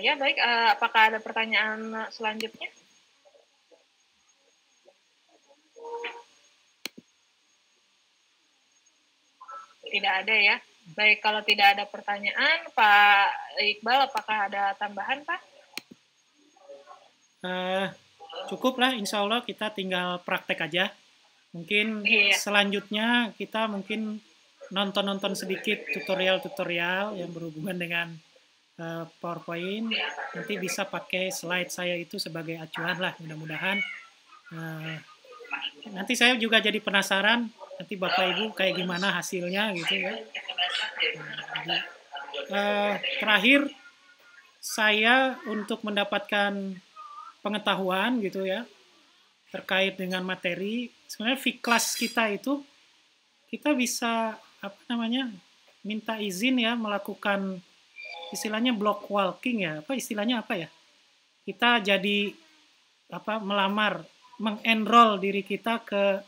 Ya baik, apakah ada pertanyaan selanjutnya? Tidak ada ya. Baik, kalau tidak ada pertanyaan, Pak Iqbal, apakah ada tambahan, Pak? Cukup lah, insya Allah kita tinggal praktek aja. Mungkin selanjutnya kita mungkin nonton sedikit tutorial-tutorial yang berhubungan dengan PowerPoint. Nanti bisa pakai slide saya itu sebagai acuan lah, mudah-mudahan. Nanti saya juga jadi penasaran, nanti Bapak Ibu kayak gimana hasilnya gitu ya. Terakhir, saya untuk mendapatkan pengetahuan gitu ya terkait dengan materi, sebenarnya V-Class kita itu kita bisa minta izin ya melakukan istilahnya block walking ya, istilahnya apa ya, kita jadi melamar, mengenroll diri kita ke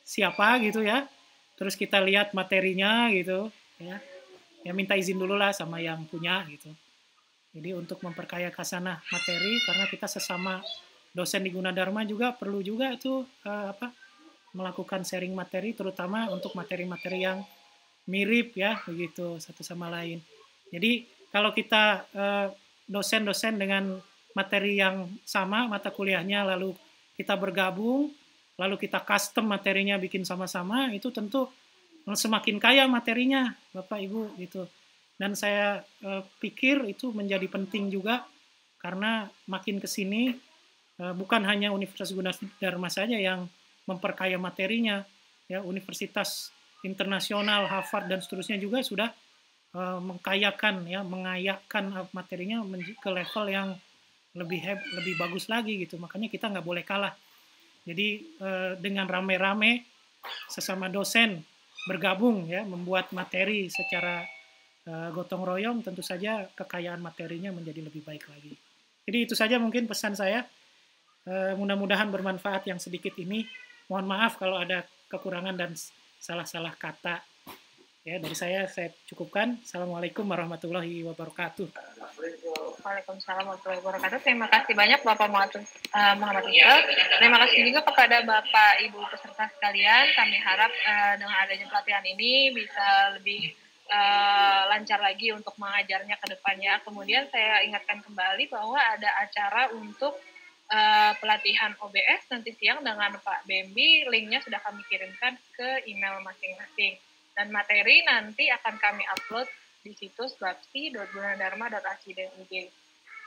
siapa gitu ya, terus kita lihat materinya gitu ya minta izin dulu lah sama yang punya gitu. Jadi untuk memperkaya khasanah materi, karena kita sesama dosen di Gunadarma juga perlu juga itu melakukan sharing materi, terutama untuk materi-materi yang mirip ya begitu satu sama lain. Jadi kalau kita dosen-dosen dengan materi yang sama mata kuliahnya, lalu kita bergabung, lalu kita custom materinya bikin sama-sama, itu tentu semakin kaya materinya Bapak Ibu gitu. Dan saya pikir itu menjadi penting juga karena makin ke sini bukan hanya Universitas Gunadarma saja yang memperkaya materinya, ya universitas internasional, Harvard dan seterusnya juga sudah mengayakan materinya ke level yang lebih bagus lagi gitu. Makanya kita nggak boleh kalah. Jadi dengan rame-rame sesama dosen bergabung ya membuat materi secara gotong royong, tentu saja kekayaan materinya menjadi lebih baik lagi. Jadi itu saja mungkin pesan saya. Mudah-mudahan bermanfaat yang sedikit ini. Mohon maaf kalau ada kekurangan dan salah-salah kata. Ya, dari saya cukupkan. Assalamualaikum warahmatullahi wabarakatuh. Waalaikumsalam warahmatullahi wabarakatuh. Terima kasih banyak Bapak Muhammad Iqbal. Terima kasih juga kepada Bapak Ibu peserta sekalian. Kami harap dengan adanya pelatihan ini bisa lebih lancar lagi untuk mengajarnya ke depannya. Kemudian saya ingatkan kembali bahwa ada acara untuk pelatihan OBS nanti siang dengan Pak Bembi. Linknya sudah kami kirimkan ke email masing-masing. Dan materi nanti akan kami upload di situs bapsi.gunadharma.ac.id.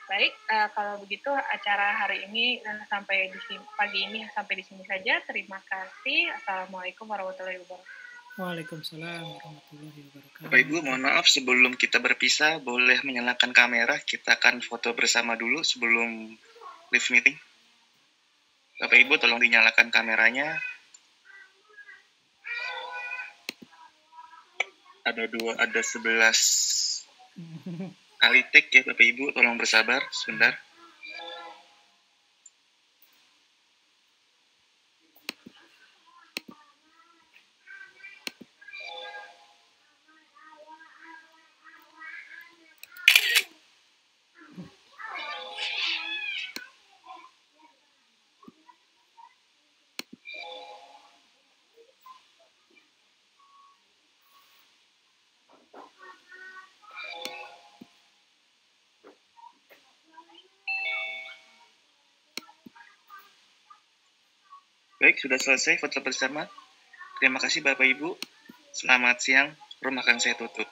Baik, kalau begitu acara hari ini sampai di sini, pagi ini sampai di sini saja. Terima kasih. Assalamualaikum warahmatullahi wabarakatuh. Waalaikumsalam warahmatullahi wabarakatuh. Bapak Ibu, mohon maaf sebelum kita berpisah, boleh menyalakan kamera. Kita akan foto bersama dulu sebelum live meeting. Bapak Ibu, tolong dinyalakan kameranya. Ada 11 kali take ya Bapak Ibu, tolong bersabar sebentar. Baik, sudah selesai foto bersama. Terima kasih Bapak Ibu. Selamat siang. Room akan saya tutup.